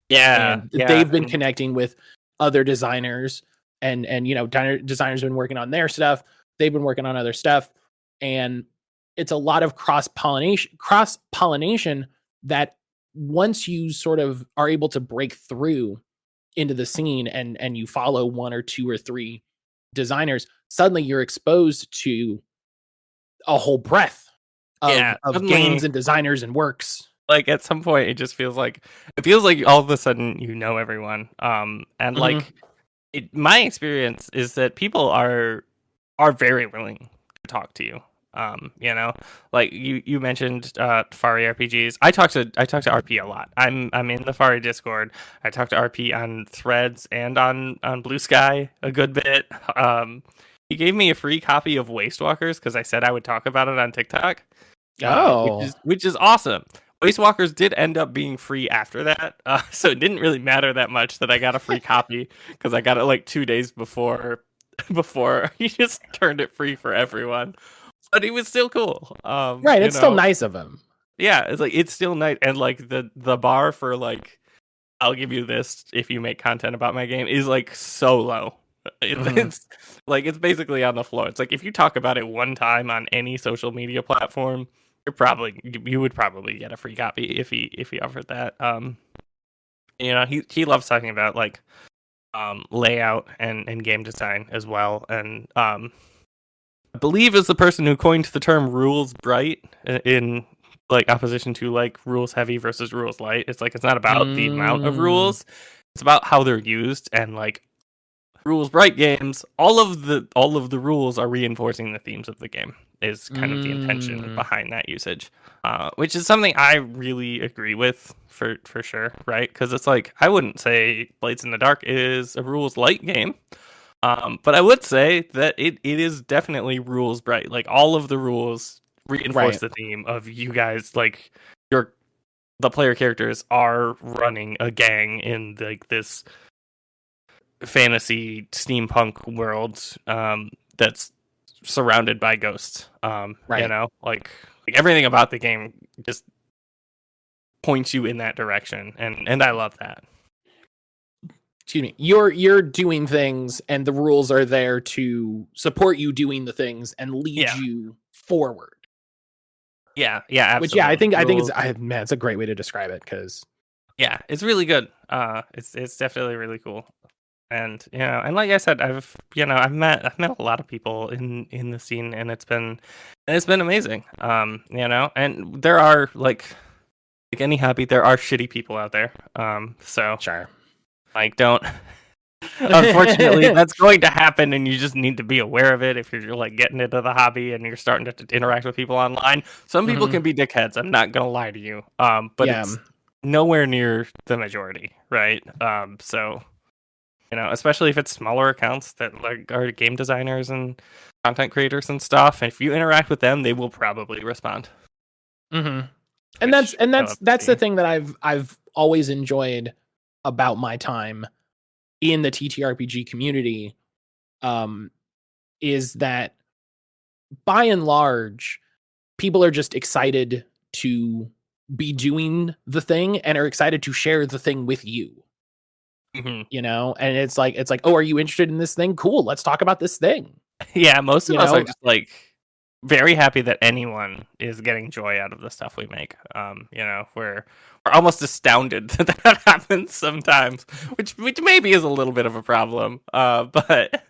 Yeah. And Yeah. they've been connecting with other designers and you know, designers have been working on their stuff. They've been working on other stuff. And it's a lot of cross pollination that once you sort of are able to break through into the scene and you follow one or two or three designers, suddenly you're exposed to a whole breadth of games and designers and works. Like at some point it feels like all of a sudden you know everyone. And like my experience is that people are very willing to talk to you. You know, like you mentioned Fari RPGs. I talk to RP a lot. I'm in the Fari Discord. I talk to RP on Threads and on Blue Sky a good bit. He gave me a free copy of Wastewalkers because I said I would talk about it on TikTok. Which is awesome. Wastewalkers did end up being free after that, so it didn't really matter that much that I got a free copy because I got it like 2 days before he just turned it free for everyone. But he was still cool. Right, it's still nice of him. Yeah, it's still nice, and like the bar for like I'll give you this if you make content about my game is like so low. It's like it's basically on the floor. It's like if you talk about it one time on any social media platform, you would probably get a free copy if he offered that. You know, he loves talking about like layout and game design as well, and I believe is the person who coined the term rules bright in like opposition to like rules heavy versus rules light. It's like it's not about the amount of rules, it's about how they're used. And like rules bright games, all of the rules are reinforcing the themes of the game is kind of the intention behind that usage, which is something I really agree with for sure, right? Because it's like I wouldn't say Blades in the Dark is a rules light game, but I would say that it is definitely rules bright. Like all of the rules reinforce the theme of you guys, like the player characters are running a gang in like this fantasy steampunk world that's surrounded by ghosts. You know, like everything about the game just points you in that direction, and I love that. Excuse me. You're doing things, and the rules are there to support you doing the things and lead you forward. Yeah, absolutely. Which I think it's a great way to describe it because it's really good. It's definitely really cool. And you know, and like I said, I've met a lot of people in the scene, and it's been amazing. You know, and there are like any hobby, there are shitty people out there. So sure, like don't. Unfortunately, that's going to happen, and you just need to be aware of it if you're like getting into the hobby and you're starting to interact with people online. Some people can be dickheads. I'm not gonna lie to you. But it's nowhere near the majority, right? So. You know, especially if it's smaller accounts that like are game designers and content creators and stuff. If you interact with them, they will probably respond. And that's the thing that I've always enjoyed about my time in the TTRPG community, is that by and large, people are just excited to be doing the thing and are excited to share the thing with you. You know, and it's like, oh, are you interested in this thing? Cool, let's talk about this thing. Yeah, most of us are just like very happy that anyone is getting joy out of the stuff we make. You know, we're almost astounded that happens sometimes, which maybe is a little bit of a problem. But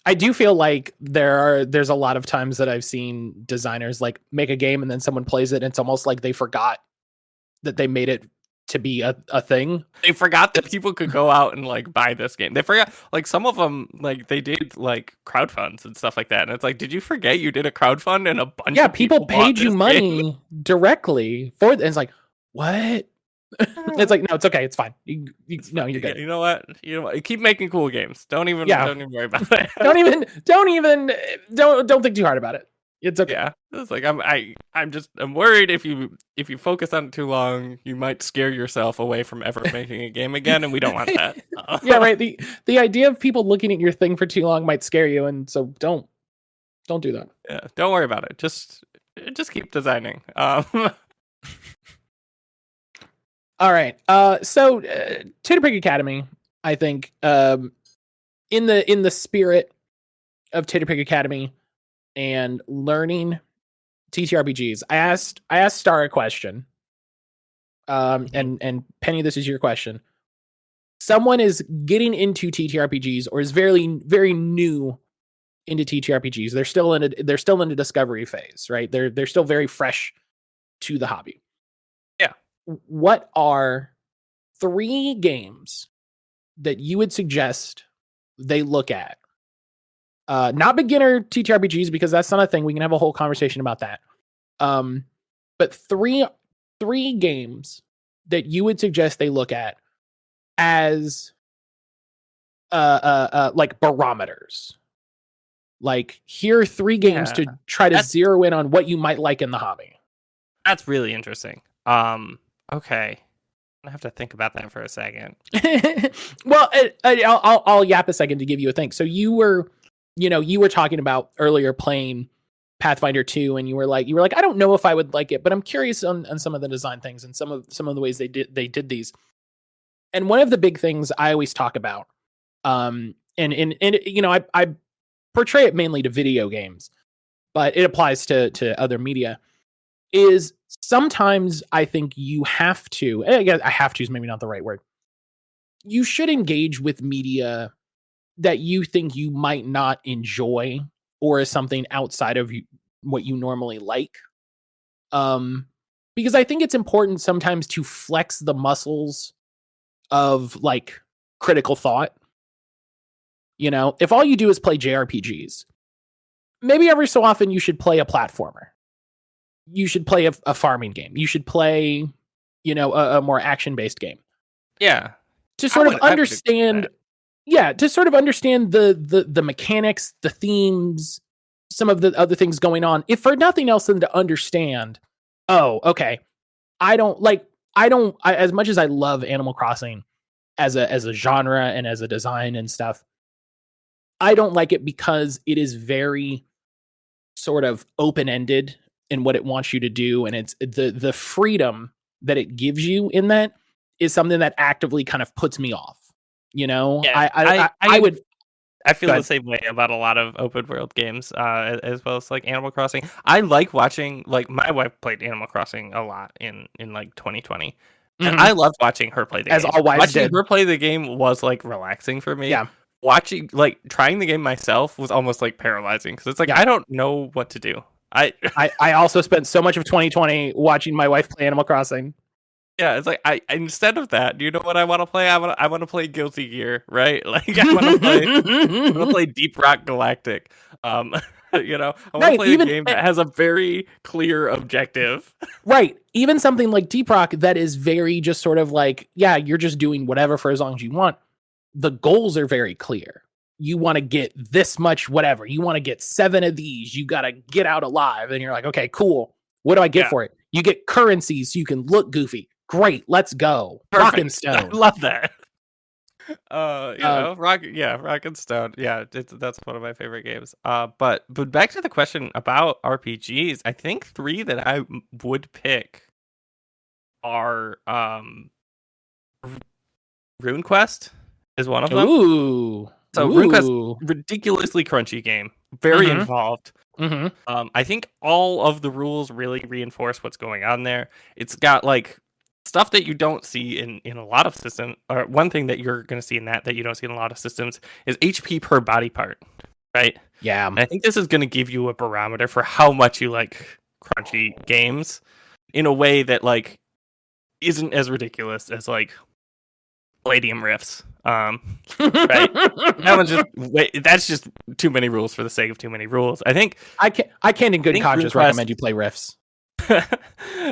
I do feel like there's a lot of times that I've seen designers like make a game and then someone plays it and it's almost like they forgot that they made it to be a thing. They forgot that people could go out and like buy this game. They forgot, like some of them, like they did like crowdfunds and stuff like that. And it's like, did you forget you did a crowdfund and a bunch of people paid you money directly for it? And it's like, what? It's like, no, it's okay, it's fine. No, you're good. You know what? Keep making cool games. Don't even worry about it. Don't think too hard about it. It's okay. Yeah, it's like I'm worried if you focus on it too long, you might scare yourself away from ever making a game again, and we don't want that. Yeah, right. The idea of people looking at your thing for too long might scare you, and so don't do that. Yeah, don't worry about it. Just keep designing. All right. So Titterpig Academy, I think, in the spirit of Titterpig Academy and learning TTRPGs, I asked Star a question. And Penny, this is your question. Someone is getting into TTRPGs or is very, very new into TTRPGs. They're still in a discovery phase, right? They're still very fresh to the hobby. Yeah. What are 3 games that you would suggest they look at? Not beginner TTRPGs, because that's not a thing. We can have a whole conversation about that. But three games that you would suggest they look at as like barometers. Like, here are 3 games to try to zero in on what you might like in the hobby. That's really interesting. Okay. I have to think about that for a second. Well, I'll yap a second to give you a think. So you were talking about earlier playing Pathfinder 2, and you were like, I don't know if I would like it, but I'm curious on some of the design things and some of the ways they did these. And one of the big things I always talk about, and I portray it mainly to video games, but it applies to other media, is sometimes I think you have to, I have to is maybe not the right word. You should engage with media that you think you might not enjoy or is something outside of what you normally like. Because I think it's important sometimes to flex the muscles of like critical thought. If all you do is play JRPGs, maybe every so often you should play a platformer. You should play a farming game. You should play, a more action-based game. Yeah. To sort of understand, the mechanics, the themes, some of the other things going on. If for nothing else than to understand, okay, as much as I love Animal Crossing as a genre and as a design and stuff, I don't like it because it is very sort of open-ended in what it wants you to do, and it's the freedom that it gives you in that is something that actively kind of puts me off. Yeah, I feel the same way about a lot of open world games, as well as like Animal Crossing. I like watching, like, my wife played Animal Crossing a lot in like 2020. And I loved watching her play the game. As all wives did. Watching her play the game was like relaxing for me. Yeah. Watching, like, trying the game myself was almost like paralyzing because it's like, I don't know what to do. I also spent so much of 2020 watching my wife play Animal Crossing. Yeah, it's like, I instead of that, do you know what I want to play? I want to play Guilty Gear, right? Like, I want to play Deep Rock Galactic. I want to play a game that has a very clear objective. Right. Even something like Deep Rock that is very just sort of like, yeah, you're just doing whatever for as long as you want. The goals are very clear. You want to get this much, whatever. You want to get 7 of these. You got to get out alive. And you're like, okay, cool. What do I get for it? You get currencies so you can look goofy. Great. Let's go. Perfect. Rock and Stone. I love that. Rock and Stone. Yeah, that's one of my favorite games. But back to the question about RPGs, I think 3 that I would pick are RuneQuest is one of them. Ooh. So RuneQuest, ridiculously crunchy game, very involved. I think all of the rules really reinforce what's going on there. It's got like stuff that you don't see in a lot of systems. Or one thing that you're going to see in that you don't see in a lot of systems is HP per body part, right? Yeah. And I think this is going to give you a barometer for how much you like crunchy games in a way that like isn't as ridiculous as like Palladium riffs. Right. That's just too many rules for the sake of too many rules. I think I can't in good conscience recommend you play riffs.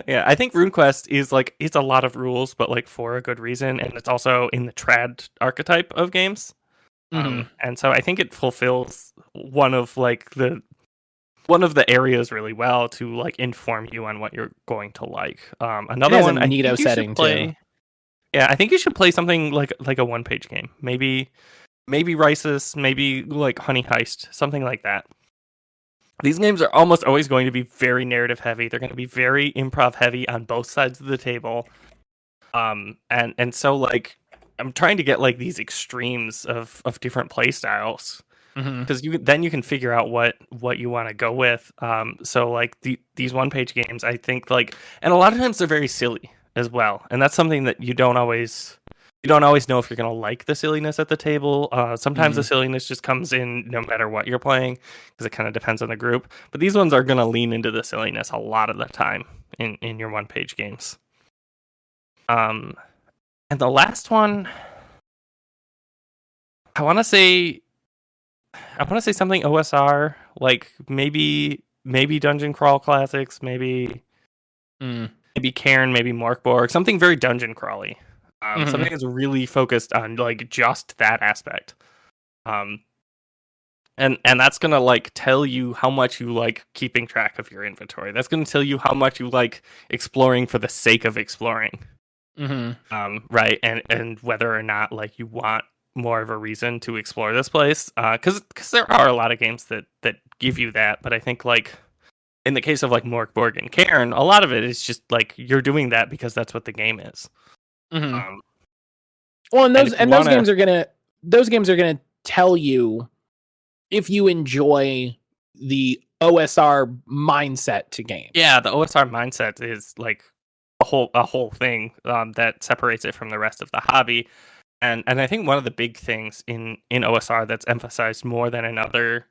Yeah, I think RuneQuest is like, it's a lot of rules, but like for a good reason, and it's also in the trad archetype of games. And so I think it fulfills one of like the one of the areas really well to like inform you on what you're going to like. It Another has a one I think neato you setting should play. too. Yeah, I think you should play something like a one-page game. Maybe Rises, maybe like Honey Heist, something like that. These games are almost always going to be very narrative heavy. They're going to be very improv heavy on both sides of the table. And so like I'm trying to get like these extremes of different play styles because you can figure out what you want to go with. So like these one-page games, I think like, and a lot of times they're very silly as well, and that's something that you don't always know if you're going to like the silliness at the table. Sometimes the silliness just comes in no matter what you're playing because it kind of depends on the group. But these ones are going to lean into the silliness a lot of the time in your one-page games. And the last one, I want to say something OSR, like maybe Dungeon Crawl Classics, maybe Cairn, maybe Morkborg, something very dungeon crawly. Something that's really focused on like just that aspect. And that's gonna like tell you how much you like keeping track of your inventory. That's gonna tell you how much you like exploring for the sake of exploring. Right, and whether or not like you want more of a reason to explore this place, because there are a lot of games that give you that, but I think like in the case of like Morkborg and Cairn, a lot of it is just like you're doing that because that's what the game is. Well, and those games are gonna tell you if you enjoy the OSR mindset to game. Yeah, the OSR mindset is like a whole thing that separates it from the rest of the hobby. And I think one of the big things in OSR that's emphasized more than in other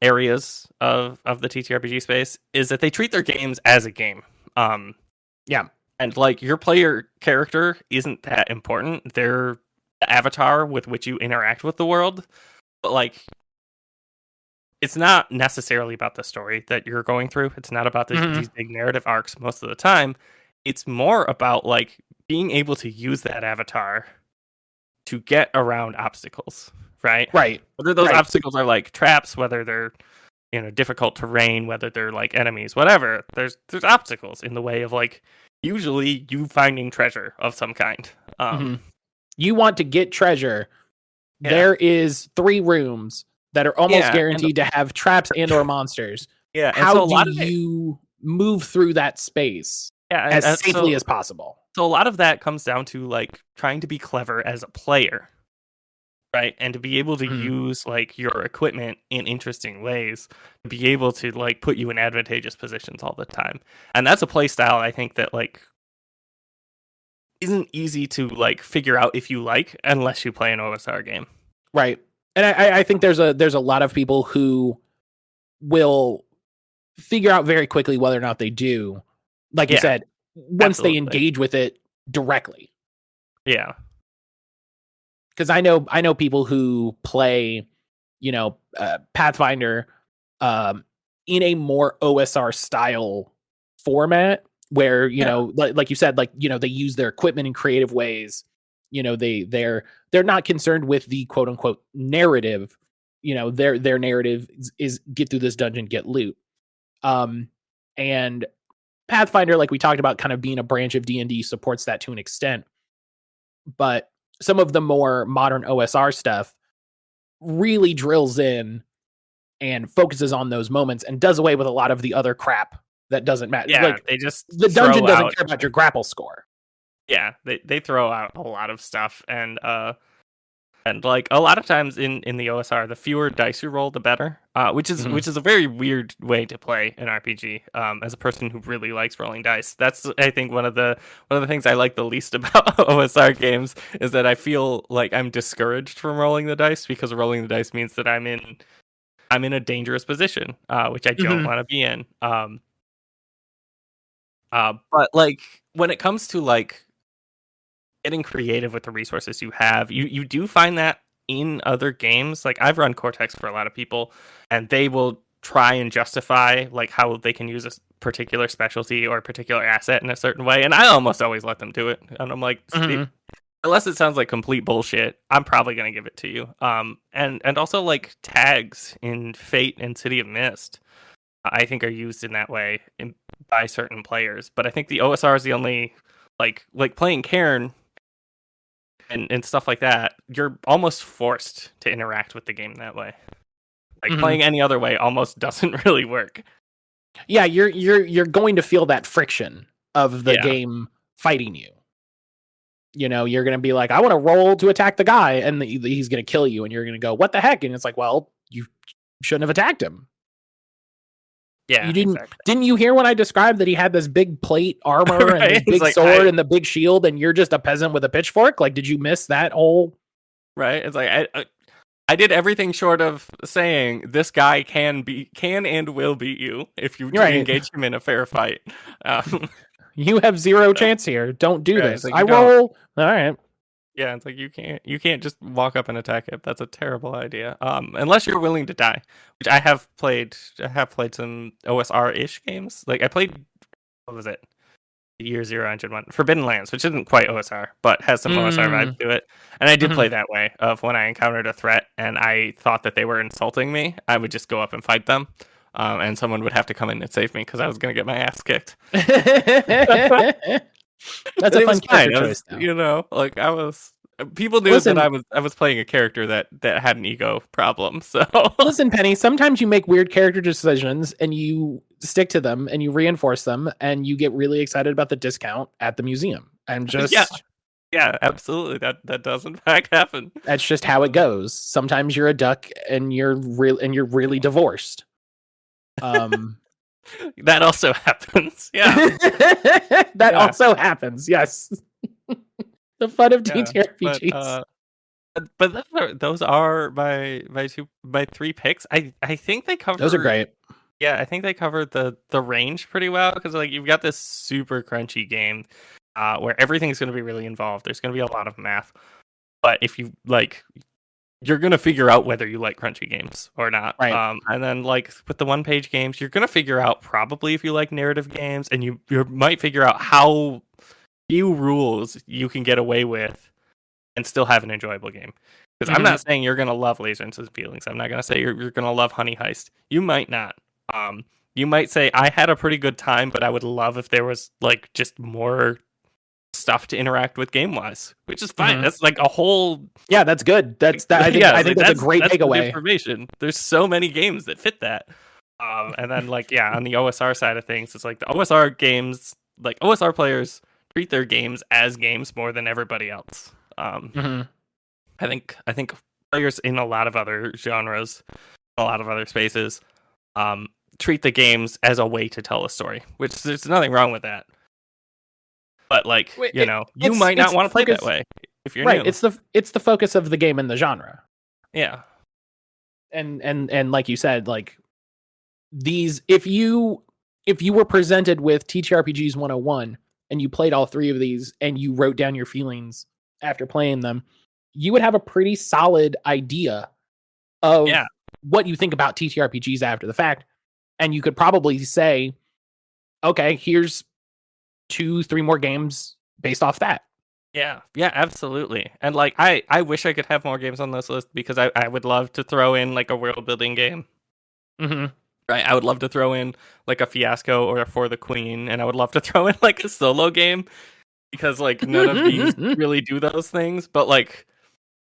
areas of the TTRPG space is that they treat their games as a game. Yeah. And like your player character isn't that important. They're the avatar with which you interact with the world. But like it's not necessarily about the story that you're going through. It's not about these big narrative arcs most of the time. It's more about like being able to use that avatar to get around obstacles, right? Right. Whether those obstacles are like traps, whether they're difficult terrain, whether they're like enemies, whatever. There's obstacles in the way of like usually you finding treasure of some kind. You want to get treasure. Yeah. There is 3 rooms that are almost guaranteed to have traps and or monsters. Yeah. How do you move through that space as safely as possible? So a lot of that comes down to like trying to be clever as a player, right? And to be able to use like your equipment in interesting ways, to be able to like put you in advantageous positions all the time. And that's a play style I think that like isn't easy to like figure out if you like unless you play an OSR game. Right. And I think there's a lot of people who will figure out very quickly whether or not they do, like you said, once they engage with it directly. Yeah. Because I know people who play, Pathfinder in a more OSR style format where, like you said, they use their equipment in creative ways. They're not concerned with the quote unquote narrative. Their narrative is get through this dungeon, get loot. And Pathfinder, like we talked about, kind of being a branch of D&D, supports that to an extent. But some of the more modern OSR stuff really drills in and focuses on those moments and does away with a lot of the other crap that doesn't matter. Yeah, like they just the dungeon doesn't care about your grapple score. Yeah, they throw out a lot of stuff, and like a lot of times in the OSR, the fewer dice you roll, the better. Which is a very weird way to play an RPG. As a person who really likes rolling dice, that's I think one of the things I like the least about OSR games is that I feel like I'm discouraged from rolling the dice because rolling the dice means that I'm in a dangerous position, which I don't want to be in. But like when it comes to like getting creative with the resources you have, you do find that in other games. Like I've run Cortex for a lot of people, and they will try and justify like how they can use a particular specialty or a particular asset in a certain way, and I almost always let them do it. And I'm like, unless it sounds like complete bullshit, I'm probably gonna give it to you. And also like tags in Fate and City of Mist, I think are used in that way by certain players. But I think the OSR is the only like playing Cairn and stuff like that. You're almost forced to interact with the game that way. Like playing any other way almost doesn't really work. Yeah, you're going to feel that friction of the game fighting you. You know, you're going to be like, I want to roll to attack the guy, and he's going to kill you, and you're going to go, what the heck? And it's like, well, you shouldn't have attacked him. Yeah, you didn't you hear when I described that he had this big plate armor right? and this big sword and the big shield, and you're just a peasant with a pitchfork? Like, did you miss that whole? Right. It's like I did everything short of saying this guy can and will beat you if you engage him in a fair fight. You have zero chance here. Don't do this. Like I roll. All right. Yeah, it's like you can't just walk up and attack it. That's a terrible idea. Unless you're willing to die, which I have played. I have played some OSR-ish games. Like I played, what was it? Year Zero Engine 1, Forbidden Lands, which isn't quite OSR, but has some OSR vibes to it. And I did play that way of when I encountered a threat and I thought that they were insulting me, I would just go up and fight them. And someone would have to come in and save me because I was going to get my ass kicked. That's a fun character choice, though. You know, like people knew that I was playing a character that had an ego problem. So listen, Penny, sometimes you make weird character decisions and you stick to them and you reinforce them and you get really excited about the discount at the museum. And just yeah, absolutely. That does in fact happen. That's just how it goes. Sometimes you're a duck and you're really divorced. That also happens. Yeah. That also happens. Yes. The fun of TTRPGs. But those are my three picks. I think they cover. Those are great. Yeah, I think they covered the range pretty well because like you've got this super crunchy game where everything's going to be really involved. There's going to be a lot of math, but if you like, you're going to figure out whether you like crunchy games or not. Right. And then like with the one-page games, you're going to figure out probably if you like narrative games, and you might figure out how few rules you can get away with and still have an enjoyable game. Because I'm not saying you're going to love Laser and Feelings. I'm not going to say you're going to love Honey Heist. You might not. You might say, I had a pretty good time, but I would love if there was like just more stuff to interact with game wise, which is fine. That's like a whole. Yeah, that's good. I think that's a great takeaway. Information. There's so many games that fit that. And then like, on the OSR side of things, it's like the OSR games, like OSR players treat their games as games more than everybody else. I think players in a lot of other genres, a lot of other spaces, treat the games as a way to tell a story, which there's nothing wrong with that. But like, you might not want to play that way if you're right. new. It's the focus of the game and the genre. Yeah. And like you said, like these, if you were presented with TTRPGs 101 and you played all three of these and you wrote down your feelings after playing them, you would have a pretty solid idea of what you think about TTRPGs after the fact. And you could probably say, okay, here's 2-3 more games based off that. Yeah, absolutely. And like, I wish I could have more games on this list because I would love to throw in like a world building game. Right, I would love to throw in like a Fiasco or a For the Queen, and I would love to throw in like a solo game because like none of these really do those things. But like,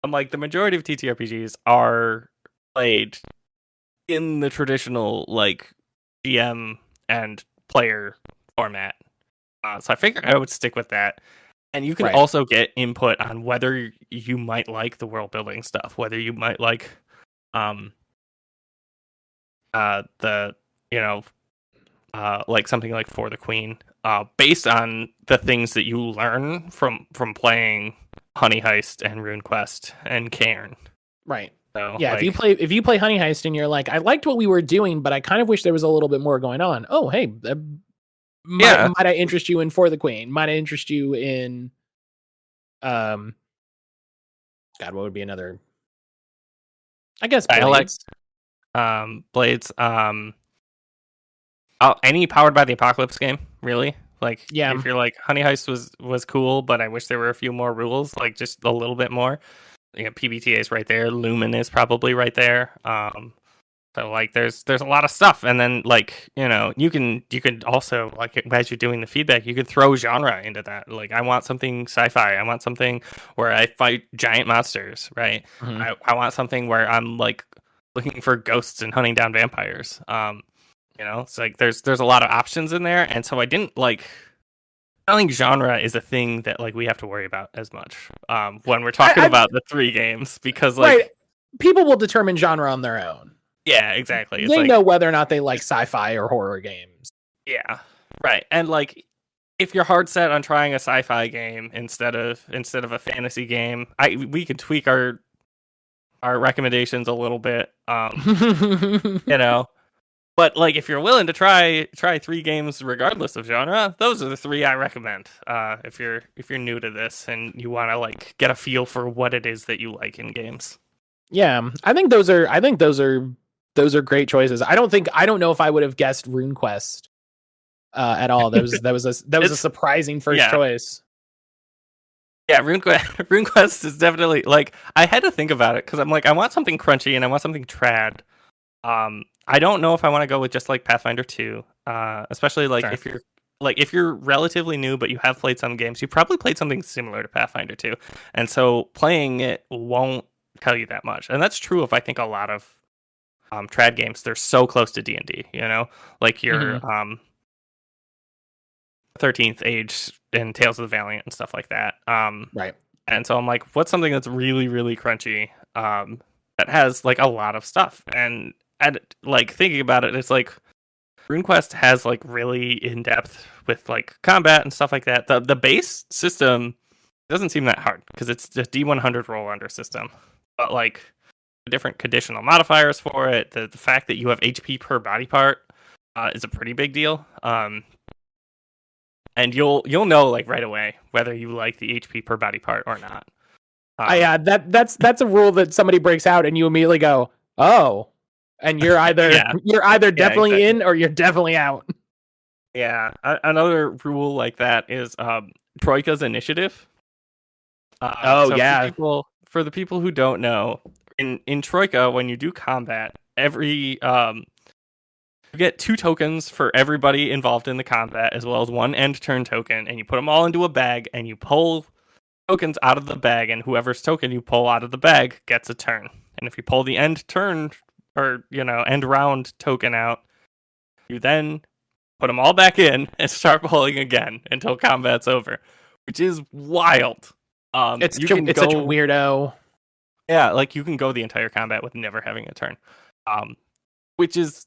I'm like the majority of TTRPGs are played in the traditional like GM and player format. So I figured I would stick with that. And you can also get input on whether you might like the world building stuff, whether you might like like something like For the Queen, based on the things that you learn from playing Honey Heist and RuneQuest and Cairn. Right. So, yeah, like, if you play Honey Heist and you're like, I liked what we were doing, but I kind of wish there was a little bit more going on. Oh, hey, might I interest you in For the Queen? Might I interest you in God, what would be another? I guess Blades. Blades. Any Powered by the Apocalypse game, really? Like, Yeah. if you're like, Honey Heist was cool, but I wish there were a few more rules, like just a little bit more. PBTA is right there. Lumen is probably right there. So like there's a lot of stuff, and then like you can also, like, as you're doing the feedback, you can throw genre into that. Like, I want something sci-fi. I want something where I fight giant monsters, right? Mhm. I want something where I'm like looking for ghosts and hunting down vampires. It's like there's a lot of options in there, and so I don't think genre is a thing that like we have to worry about as much when we're talking about the 3 games, because like right, people will determine genre on their own. yeah, exactly. It's They like, know whether or not they like sci-fi or horror games. yeah, right. And like, if you're hard set on trying a sci-fi game instead of a fantasy game, we could tweak our recommendations a little bit. But like, if you're willing to try 3 games regardless of genre, those are the 3 I recommend. If you're new to this and you want to like get a feel for what it is that you like in games. Yeah, I think those are great choices. I don't know if I would have guessed RuneQuest at all. That was a surprising first choice. Yeah, RuneQuest is definitely, like, I had to think about it because I'm like, I want something crunchy and I want something trad. I don't know if I want to go with just like Pathfinder 2, especially like Sure. if you're relatively new but you have played some games, you probably played something similar to Pathfinder 2, and so playing it won't tell you that much. And that's true of, I think, a lot of trad games. They're so close to D&D, like your 13th Age and Tales of the Valiant and stuff like that. Right. And so I'm like, what's something that's really, really crunchy, that has like a lot of stuff? And like, thinking about it, it's like RuneQuest has like really in depth with like combat and stuff like that. The base system doesn't seem that hard because it's the D100 roll under system, but like the different conditional modifiers for it, the fact that you have HP per body part is a pretty big deal. And you'll know like right away whether you like the HP per body part or not. Yeah, that's a rule that somebody breaks out and you immediately go, oh, and you're either definitely exactly. in or you're definitely out. Yeah, another rule like that is Troika's initiative. Oh, So yeah. for the people who don't know, in Troika, when you do combat, every you get 2 tokens for everybody involved in the combat, as well as 1 end turn token, and you put them all into a bag, and you pull tokens out of the bag, and whoever's token you pull out of the bag gets a turn. And if you pull the end turn or end round token out, you then put them all back in and start pulling again until combat's over, which is wild. It's such a weirdo. Yeah, like you can go the entire combat with never having a turn, which is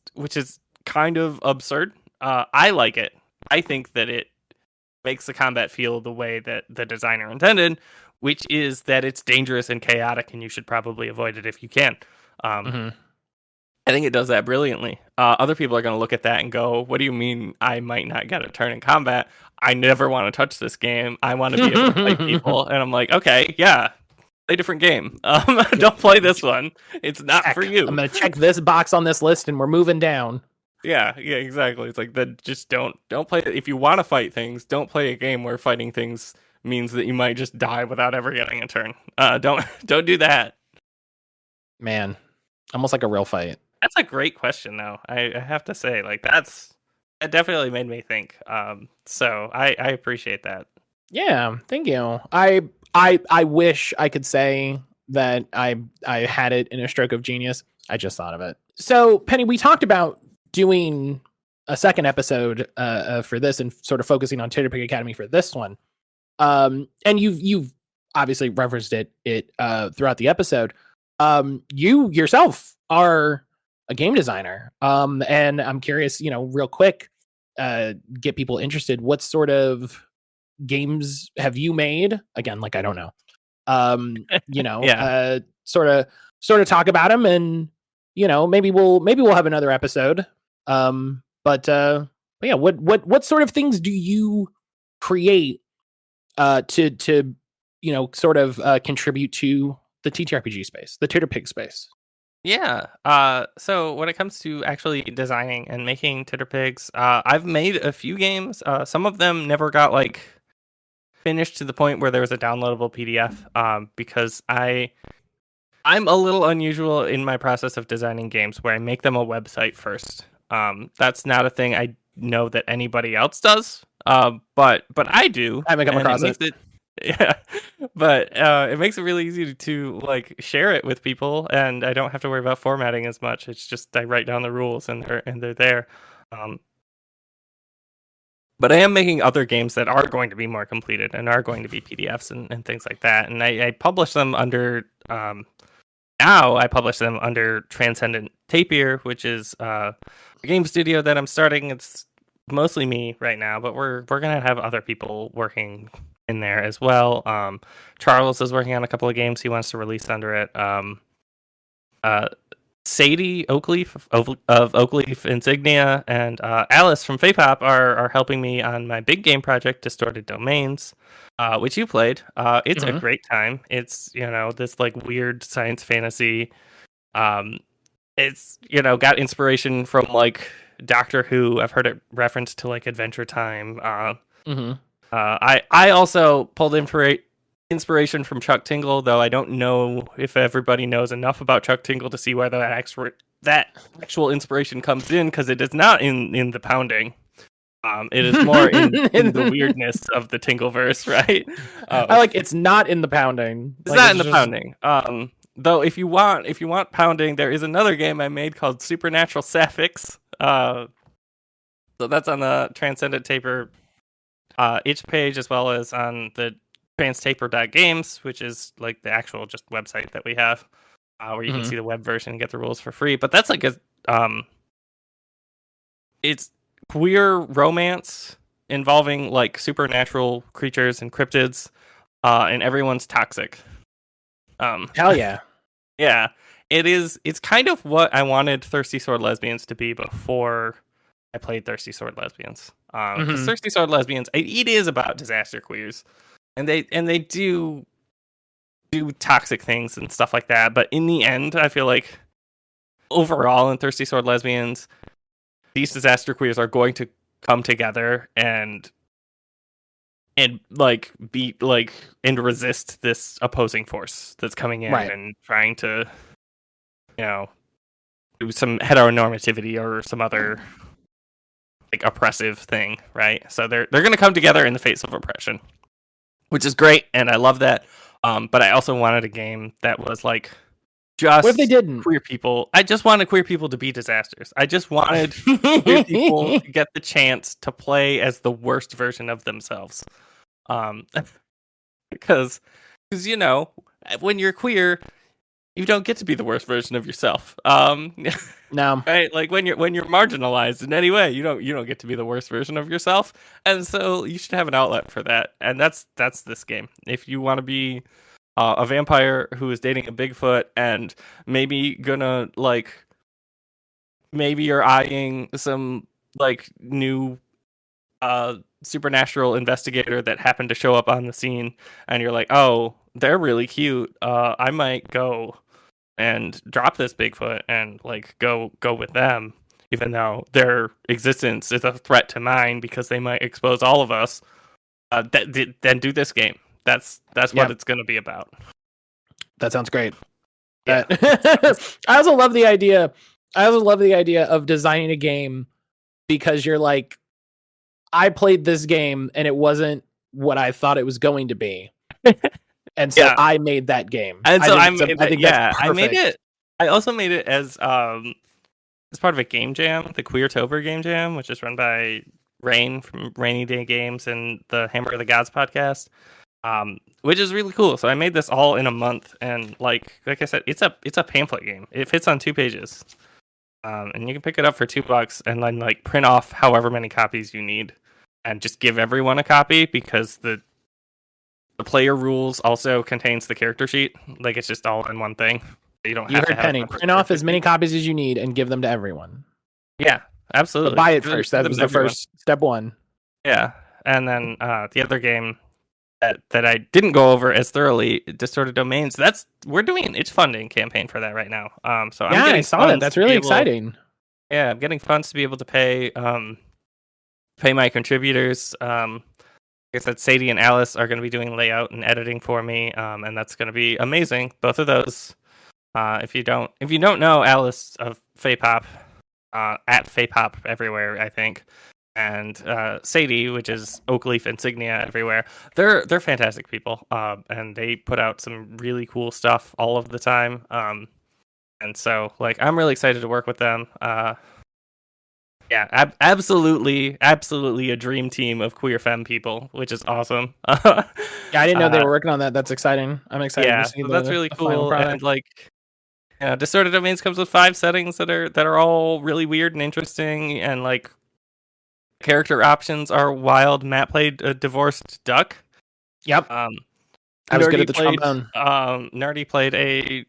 kind of absurd. I like it. I think that it makes the combat feel the way that the designer intended, which is that it's dangerous and chaotic, and you should probably avoid it if you can. I think it does that brilliantly. Other people are going to look at that and go, what do you mean I might not get a turn in combat? I never want to touch this game. I want to be able to fight people. And I'm like, okay, yeah, play a different game. Don't play this one. It's not for you. I'm going to check this box on this list and we're moving down. Yeah, exactly. It's like that. Just don't play. If you want to fight things, don't play a game where fighting things means that you might just die without ever getting a turn. Don't do that. Man, almost like a real fight. That's a great question, though. I have to say, like, that definitely made me think. So I appreciate that. Yeah, thank you. I wish I could say that I had it in a stroke of genius. I just thought of it. So, Penny, we talked about doing a second episode for this and sort of focusing on Titterpig Academy for this one. And you've obviously referenced it throughout the episode. You yourself are a game designer. And I'm curious, real quick, get people interested. What sort of games have you made? Again, like, I don't know. Yeah. Sort of talk about them, and maybe we'll have another episode. But yeah, what sort of things do you create to sort of contribute to the TTRPG space, the Titterpig space? Yeah. So when it comes to actually designing and making Titterpigs, I've made a few games. Some of them never got like finished to the point where there was a downloadable PDF. Because I'm a little unusual in my process of designing games where I make them a website first. That's not a thing I know that anybody else does. But I do, I haven't come and it across makes it. it yeah. But it makes it really easy to like share it with people, and I don't have to worry about formatting as much. It's just I write down the rules and they're there. Um, but I am making other games that are going to be more completed and are going to be PDFs and things like that. And I publish them under now I publish them under Transcendent Tapir, which is a game studio that I'm starting. It's mostly me right now, but we're gonna have other people working in there as well. Charles is working on a couple of games he wants to release under it. Uh, Sadie Oakleaf of Oakleaf Insignia and Alice from Fapop are helping me on my big game project, Distorted Domains, which you played. It's a great time. It's this like weird science fantasy. Um, it's got inspiration from like Doctor Who. I've heard it referenced to like Adventure Time. I also pulled inspiration from Chuck Tingle, though I don't know if everybody knows enough about Chuck Tingle to see where that actual inspiration comes in, because it is not in the pounding. It is more in the weirdness of the Tingleverse, right? I like it's not in the pounding. It's not in the pounding. Though if you want pounding, there is another game I made called Supernatural Sapphics. So that's on the Transcendent Taper itch page, as well as on the transtaper.games, which is like the actual just website that we have, where you can see the web version and get the rules for free. But that's like it's queer romance involving like supernatural creatures and cryptids, and everyone's toxic. Hell yeah. Yeah, it is. It's kind of what I wanted Thirsty Sword Lesbians to be before I played Thirsty Sword Lesbians. Because Thirsty Sword Lesbians, it is about disaster queers, and they do toxic things and stuff like that. But in the end, I feel like overall in Thirsty Sword Lesbians, these disaster queers are going to come together and like beat like and resist this opposing force that's coming in and trying to do some heteronormativity or some other like oppressive thing, right? So they're going to come together in the face of oppression, which is great, and I love that. But I also wanted a game that was like just what if they didn't? Queer people. I just wanted queer people to be disasters. I just wanted queer people to get the chance to play as the worst version of themselves. Because when you're queer, you don't get to be the worst version of yourself. No, right? Like when you're marginalized in any way, you don't get to be the worst version of yourself, and so you should have an outlet for that. And that's this game. If you want to be a vampire who is dating a Bigfoot and maybe gonna like, maybe you're eyeing some like new supernatural investigator that happened to show up on the scene, and you're like, oh, they're really cute. I might go and drop this Bigfoot and like go with them, even though their existence is a threat to mine because they might expose all of us. Then do this game. That's what it's going to be about. That sounds great. Yeah. I also love the idea. Of designing a game because you're like, I played this game and it wasn't what I thought it was going to be. And so I made that game. And so I made it. I also made it as part of a game jam, the Queertober game jam, which is run by Rain from Rainy Day Games and the Hammer of the Gods podcast, which is really cool. So I made this all in a month, and like I said, it's a pamphlet game. It fits on 2 pages, and you can pick it up for $2 and then like print off however many copies you need, and just give everyone a copy, because the player rules also contains the character sheet. Like it's just all in one thing. You don't have to have Penny. Print off as many copies as you need and give them to everyone. Yeah, absolutely. But buy it first. That was the first step one. Yeah, and then the other game that I didn't go over as thoroughly, Distorted Domains. We're doing an itch funding campaign for that right now. So I'm getting I saw that. That's really exciting. I'm getting funds to be able to pay my contributors. Like I said, Sadie and Alice are going to be doing layout and editing for me, and that's going to be amazing. Both of those. If you don't know Alice of Faypop, at Faypop everywhere, I think, and Sadie, which is Oakleaf Insignia everywhere. They're fantastic people, and they put out some really cool stuff all of the time. And so like I'm really excited to work with them. Absolutely a dream team of queer femme people, which is awesome. Yeah, I didn't know they were working on that. That's exciting. I'm excited to see that's really the final cool. product. And like, Distorted Domains comes with 5 settings that are all really weird and interesting, and like character options are wild. Matt played a divorced duck. Yep. I was good at the trombone. Nerdy played a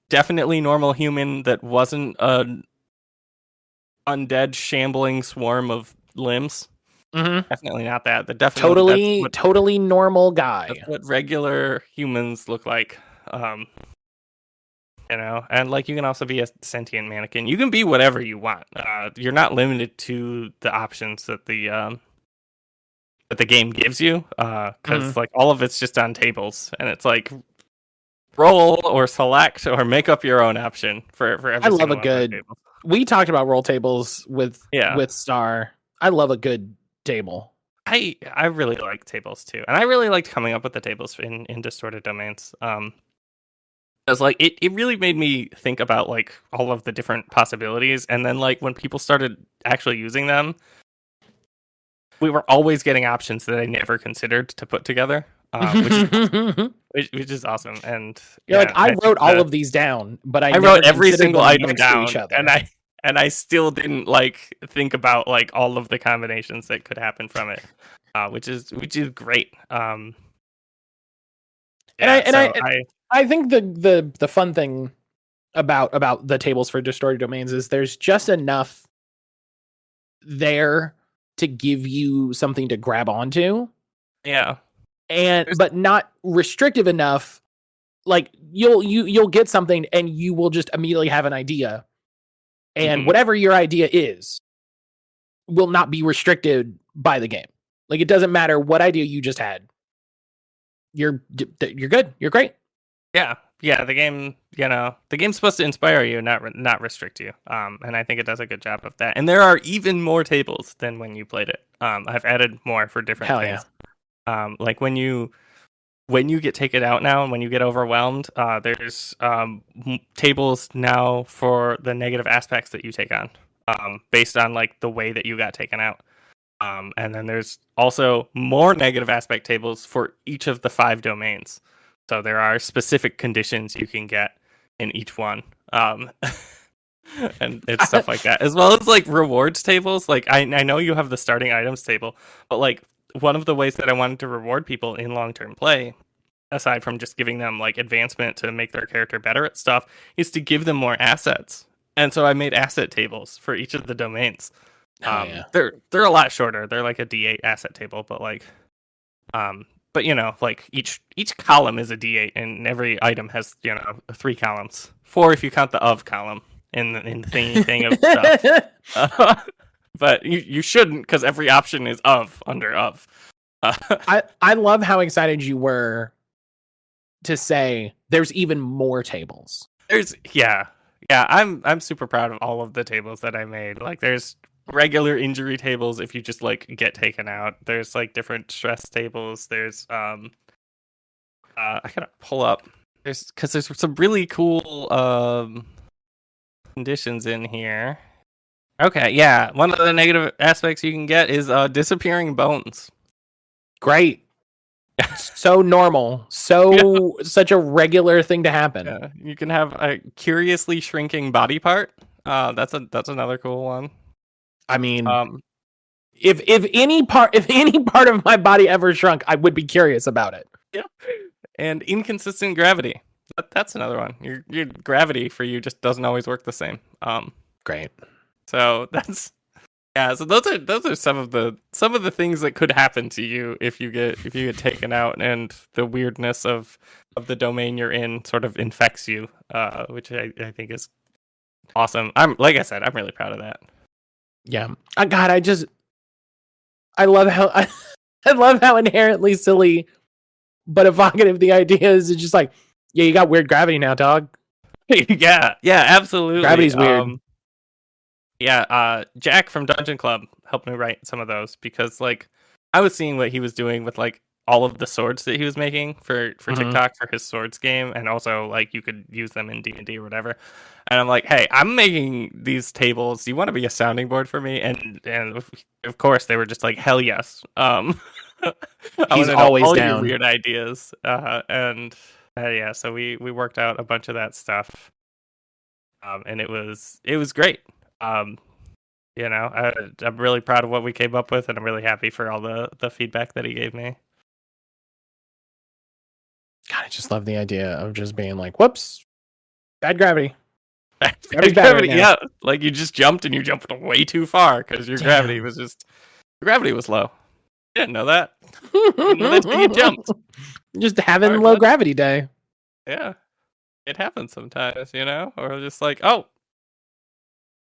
definitely normal human that wasn't a undead shambling swarm of limbs. Mm-hmm. Definitely not that. The definitely totally normal guy. That's what regular humans look like. And like you can also be a sentient mannequin. You can be whatever you want. You're not limited to the options that the game gives you, because like all of it's just on tables, and it's like roll or select or make up your own option for every. I love a good. We talked about roll tables with Star. I love a good table. I really like tables too, and I really liked coming up with the tables in Distorted Domains. Because like it really made me think about like all of the different possibilities, and then like when people started actually using them, we were always getting options that I never considered to put together, which is awesome. And you're like, I wrote all of these down, but I wrote every single item down, and I still didn't like think about like all of the combinations that could happen from it, which is great. I think the fun thing about the tables for Distorted Domains is there's just enough there to give you something to grab onto. Yeah. But not restrictive enough. Like you'll get something and you will just immediately have an idea. And whatever your idea is will not be restricted by the game. Like it doesn't matter what idea you just had. You're good. You're great. Yeah. The game, the game's supposed to inspire you, not restrict you. And I think it does a good job of that. And there are even more tables than when you played it. I've added more for different things. Yeah. Like when you get taken out now and when you get overwhelmed, there's tables now for the negative aspects that you take on, based on like the way that you got taken out. And then there's also more negative aspect tables for each of the 5 domains. So there are specific conditions you can get in each one. And it's stuff like that. As well as like rewards tables. Like I know you have the starting items table, but like one of the ways that I wanted to reward people in long-term play, aside from just giving them like advancement to make their character better at stuff, is to give them more assets. And so I made asset tables for each of the domains. They're a lot shorter. They're like a D8 asset table, but like but like each column is a D8, and every item has 3 columns, 4 if you count the of column in the thing of stuff. But you shouldn't, because every option is under of. I love how excited you were to say there's even more tables. I'm super proud of all of the tables that I made. Like there's regular injury tables if you just like get taken out. There's like different stress tables. There's I gotta pull up. There's some really cool conditions in here. Okay, yeah. One of the negative aspects you can get is disappearing bones. Great. So normal. Such a regular thing to happen. Yeah, you can have a curiously shrinking body part. That's another cool one. I mean, if any part of my body ever shrunk, I would be curious about it. Yeah. And inconsistent gravity. That's another one. Your gravity for you just doesn't always work the same. Great. So that's Yeah, so those are some of the things that could happen to you if you get taken out, and the weirdness of the domain you're in sort of infects you, which I think is awesome. I'm like I said, I'm really proud of that. Yeah. God, I love how I love how inherently silly but evocative the idea is. It's just like, yeah, you got weird gravity now, dog. Yeah, absolutely. Gravity's weird. Jack from Dungeon Club helped me write some of those because like I was seeing what he was doing with like all of the swords that he was making for TikTok for his swords game, and also like you could use them in D&D or whatever. And I'm like, hey, I'm making these tables. Do you want to be a sounding board for me? And of course they were just like, hell yes. I He's want to know always all down. your weird ideas. Yeah, so we worked out a bunch of that stuff. And it was great. I'm really proud of what we came up with, and I'm really happy for all the feedback that he gave me. God, I just love the idea of just being like, whoops, bad gravity. Gravity's bad right now. Yeah, like you just jumped and you jumped way too far because your gravity was low. You didn't know that. You didn't know that till you jumped. Just having low gravity day. Yeah, it happens sometimes, or just like, oh,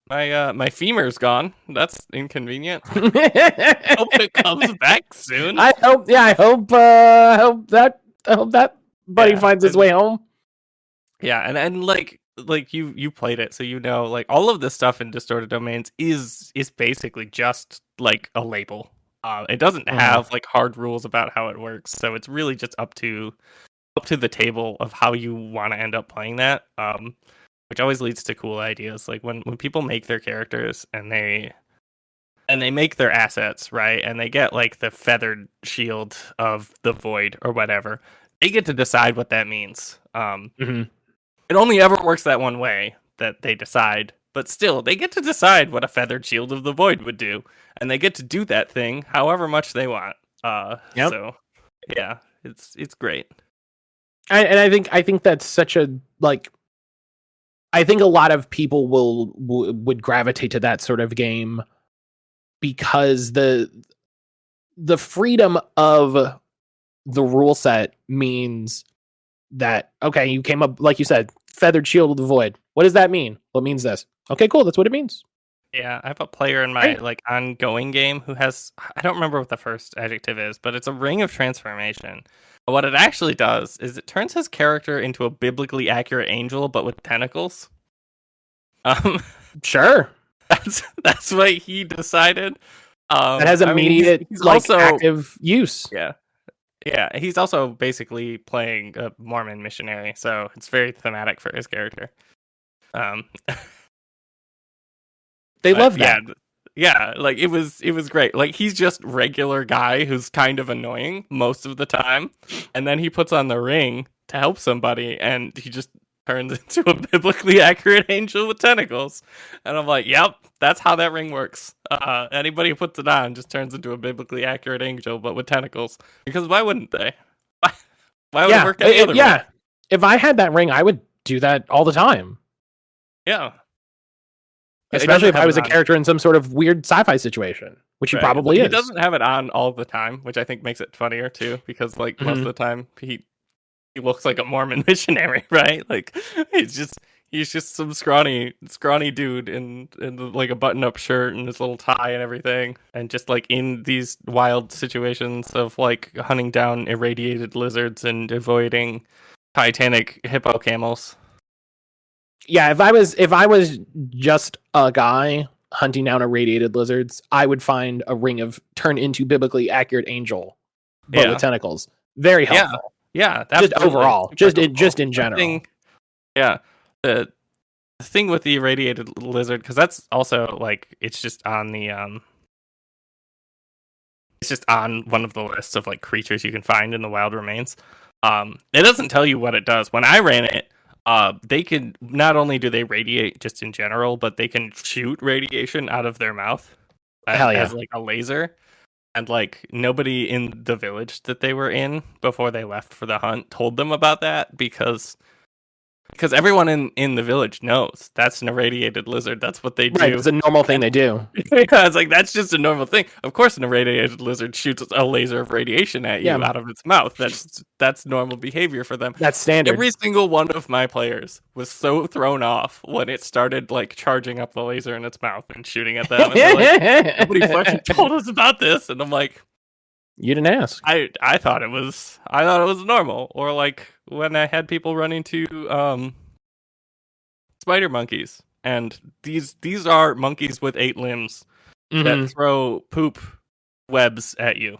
my femur's gone. That's inconvenient. Hope it comes back soon. I hope that buddy finds his way home. Yeah, and like you played it, so like all of this stuff in Distorted Domains is basically just like a label. It doesn't have like hard rules about how it works, so it's really just up to the table of how you want to end up playing that. Which always leads to cool ideas. Like when people make their characters and they make their assets, right? And they get like the feathered shield of the void or whatever. They get to decide what that means. It only ever works that one way that they decide, but still they get to decide what a feathered shield of the void would do, and they get to do that thing however much they want. So yeah, it's great. And I think that's such a like. I think a lot of people would gravitate to that sort of game because the freedom of the rule set means that, okay, you came up, like you said, feathered shield of the void. What does that mean? Well, it means this. Okay, cool. That's what it means. Yeah, I have a player in my like ongoing game who has, I don't remember what the first adjective is, but it's a ring of transformation. But what it actually does is it turns his character into a biblically accurate angel, but with tentacles. Sure. That's what he decided. That has immediate he's like also, active use. Yeah, he's also basically playing a Mormon missionary, so it's very thematic for his character. They love that. Yeah, like it was great. Like he's just regular guy who's kind of annoying most of the time, and then he puts on the ring to help somebody, and he just turns into a biblically accurate angel with tentacles. And I'm like, yep, that's how that ring works. Anybody who puts it on just turns into a biblically accurate angel, but with tentacles. Because why wouldn't they? Why would it work any other way? If I had that ring, I would do that all the time. Yeah. Especially if I was a character in some sort of weird sci-fi situation, which he probably is. He doesn't have it on all the time, which I think makes it funnier too, because like most of the time he looks like a Mormon missionary, right? Like he's just some scrawny dude in like a button-up shirt and his little tie and everything, and just like in these wild situations of like hunting down irradiated lizards and avoiding Titanic hippo camels. Yeah, if I was just a guy hunting down irradiated lizards, I would find a ring of turn into biblically accurate angel, but with tentacles. Very helpful. Yeah, just overall, just in general. The thing with the irradiated lizard, because that's also like it's just on one of the lists of like creatures you can find in the wild remains. It doesn't tell you what it does. When I ran it, they can not only do they radiate just in general, but they can shoot radiation out of their mouth as like a laser. And like nobody in the village that they were in before they left for the hunt told them about that because because everyone in the village knows that's an irradiated lizard. That's what they do. Right, it's a normal thing they do. Yeah, it's like that's just a normal thing. Of course, an irradiated lizard shoots a laser of radiation at you out of its mouth. That's normal behavior for them. That's standard. Every single one of my players was so thrown off when it started like charging up the laser in its mouth and shooting at them. And they're like, nobody fucking told us about this. And I'm like, you didn't ask. I thought it was normal. Or like when I had people run into spider monkeys, and these are monkeys with 8 limbs that throw poop webs at you.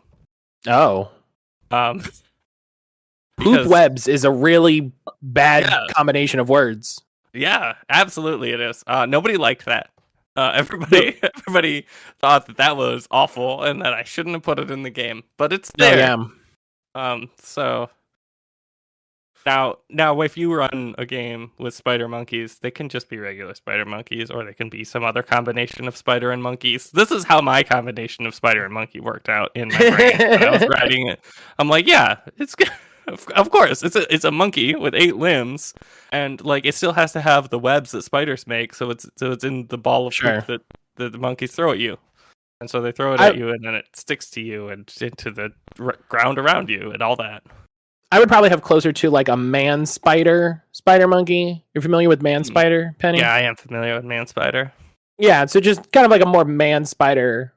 Oh. Poop webs is a really bad combination of words. Yeah, absolutely it is. Nobody liked that. Everybody thought that was awful and that I shouldn't have put it in the game, but it's there. So now if you run a game with spider monkeys, they can just be regular spider monkeys, or they can be some other combination of spider and monkeys. This is how my combination of spider and monkey worked out in my brain when I was writing it. I'm like, yeah, it's good. Of course, it's a monkey with 8 limbs, and like it still has to have the webs that spiders make. So it's in the ball of poop that the monkeys throw at you, and so they throw it at you, and then it sticks to you and into the ground around you, and all that. I would probably have closer to like a man spider monkey. You're familiar with man spider, Penny? Yeah, I am familiar with man spider. Yeah, so just kind of like a more man spider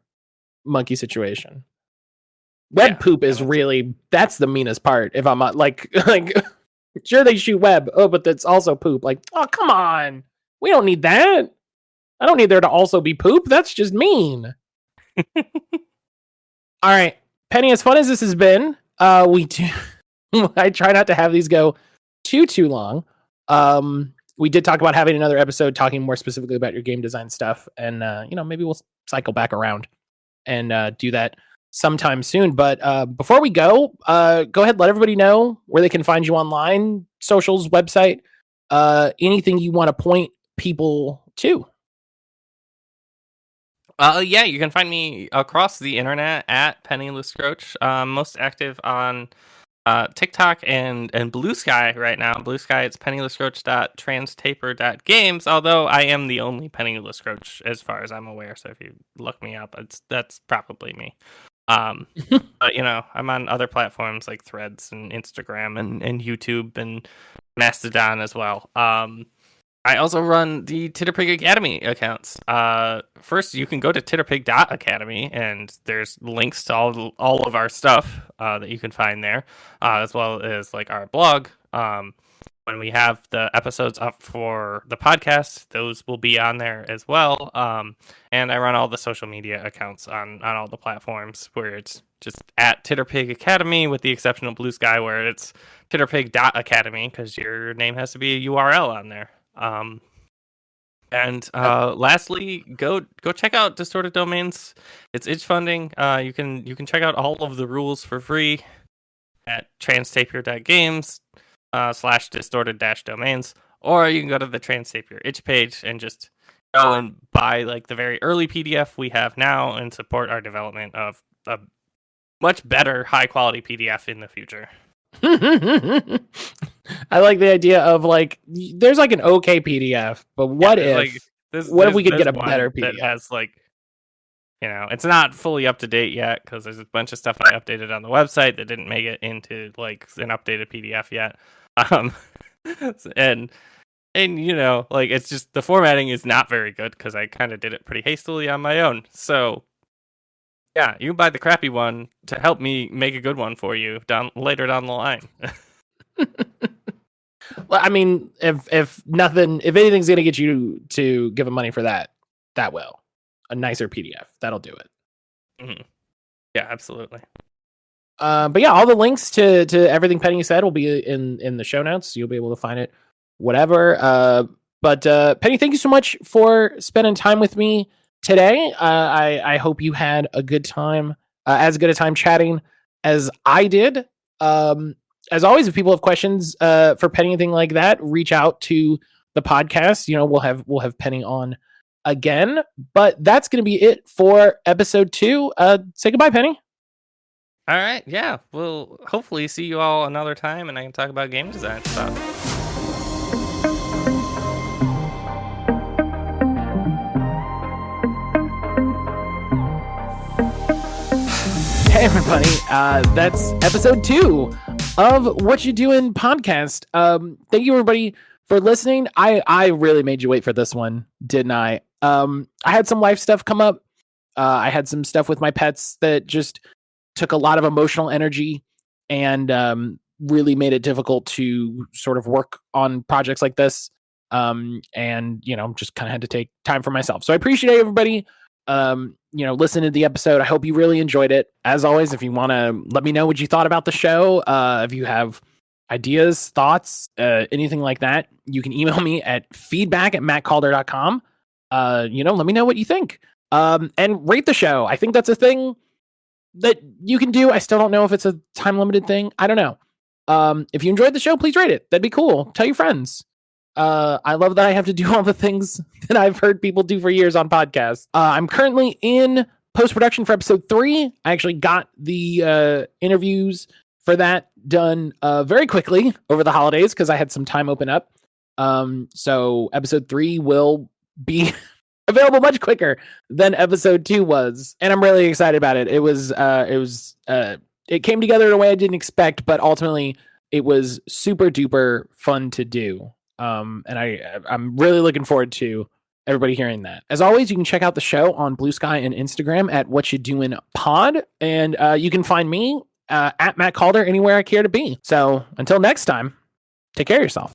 monkey situation. Web poop is really, that's the meanest part. If I'm like sure they shoot web, but that's also poop. Like, oh, come on. We don't need that. I don't need there to also be poop. That's just mean. All right, Penny, as fun as this has been, I try not to have these go too long. We did talk about having another episode talking more specifically about your game design stuff, and maybe we'll cycle back around and do that sometime soon. But before we go ahead, let everybody know where they can find you online, socials, website, anything you want to point people to. Yeah, you can find me across the internet at Penny Luscroach. Most active on TikTok and Blue Sky right now. Blue Sky, it's pennyluscroach.transtaper.games, although I am the only Penny Luscroach as far as I'm aware, so if you look me up, that's probably me. But I'm on other platforms like Threads and Instagram and YouTube and Mastodon as well. I also run the Titterpig Academy accounts. First, you can go to titterpig.academy, and there's links to all of our stuff that you can find there, as well as like our blog. When we have the episodes up for the podcast, those will be on there as well. And I run all the social media accounts on all the platforms, where it's just at Titterpig Academy, with the exception of Blue Sky, where it's titterpig.academy, because your name has to be a URL on there. Lastly, go check out Distorted Domains. It's itch funding. You can check out all of the rules for free at transtapier.games /distorted-domains, or you can go to the Transtapier itch page and just go and buy like the very early PDF we have now and support our development of a much better high quality PDF in the future. I like the idea of like there's like an okay PDF, but what if we could get a better PDF that has like, it's not fully up to date yet because there's a bunch of stuff I updated on the website that didn't make it into like an updated PDF yet. And it's just the formatting is not very good because I kind of did it pretty hastily on my own. So yeah, you can buy the crappy one to help me make a good one for you later down the line. Well, I mean, if anything's gonna get you to give them money for that will. A nicer PDF. That'll do it. Mm-hmm. Yeah, absolutely. But yeah, all the links to everything Penny said will be in the show notes. You'll be able to find it, whatever. But Penny, thank you so much for spending time with me today. I hope you had a good time, as good a time chatting as I did. As always, if people have questions for Penny, anything like that, reach out to the podcast. We'll have Penny on again. But that's going to be it for episode 2. Say goodbye, Penny. All right. Yeah. We'll hopefully see you all another time, and I can talk about game design stuff. Hey everybody, that's episode 2 of What You Doing podcast. Thank you everybody for listening. I really made you wait for this one, didn't I? I had some life stuff come up. I had some stuff with my pets that just took a lot of emotional energy and really made it difficult to sort of work on projects like this. And just kind of had to take time for myself. So I appreciate everybody listen to the episode. I hope you really enjoyed it. As always, if you want to let me know what you thought about the show, if you have ideas, thoughts, anything like that, you can email me at feedback@mattcaulder.com. Let me know what you think. And rate the show. I think that's a thing that you can do. I still don't know if it's a time limited thing. I don't know. If you enjoyed the show, please rate it. That'd be cool. Tell your friends. I love that I have to do all the things that I've heard people do for years on podcasts. I'm currently in post-production for episode 3. I actually got the interviews for that done very quickly over the holidays because I had some time open up. So episode 3 will be available much quicker than episode 2 was, and I'm really excited about it. It came together in a way I didn't expect, but ultimately it was super duper fun to do. And I'm really looking forward to everybody hearing that. As always, you can check out the show on Blue Sky and Instagram at What You Doing Pod, and you can find me at Matt Calder anywhere I care to be. So until next time, take care of yourself.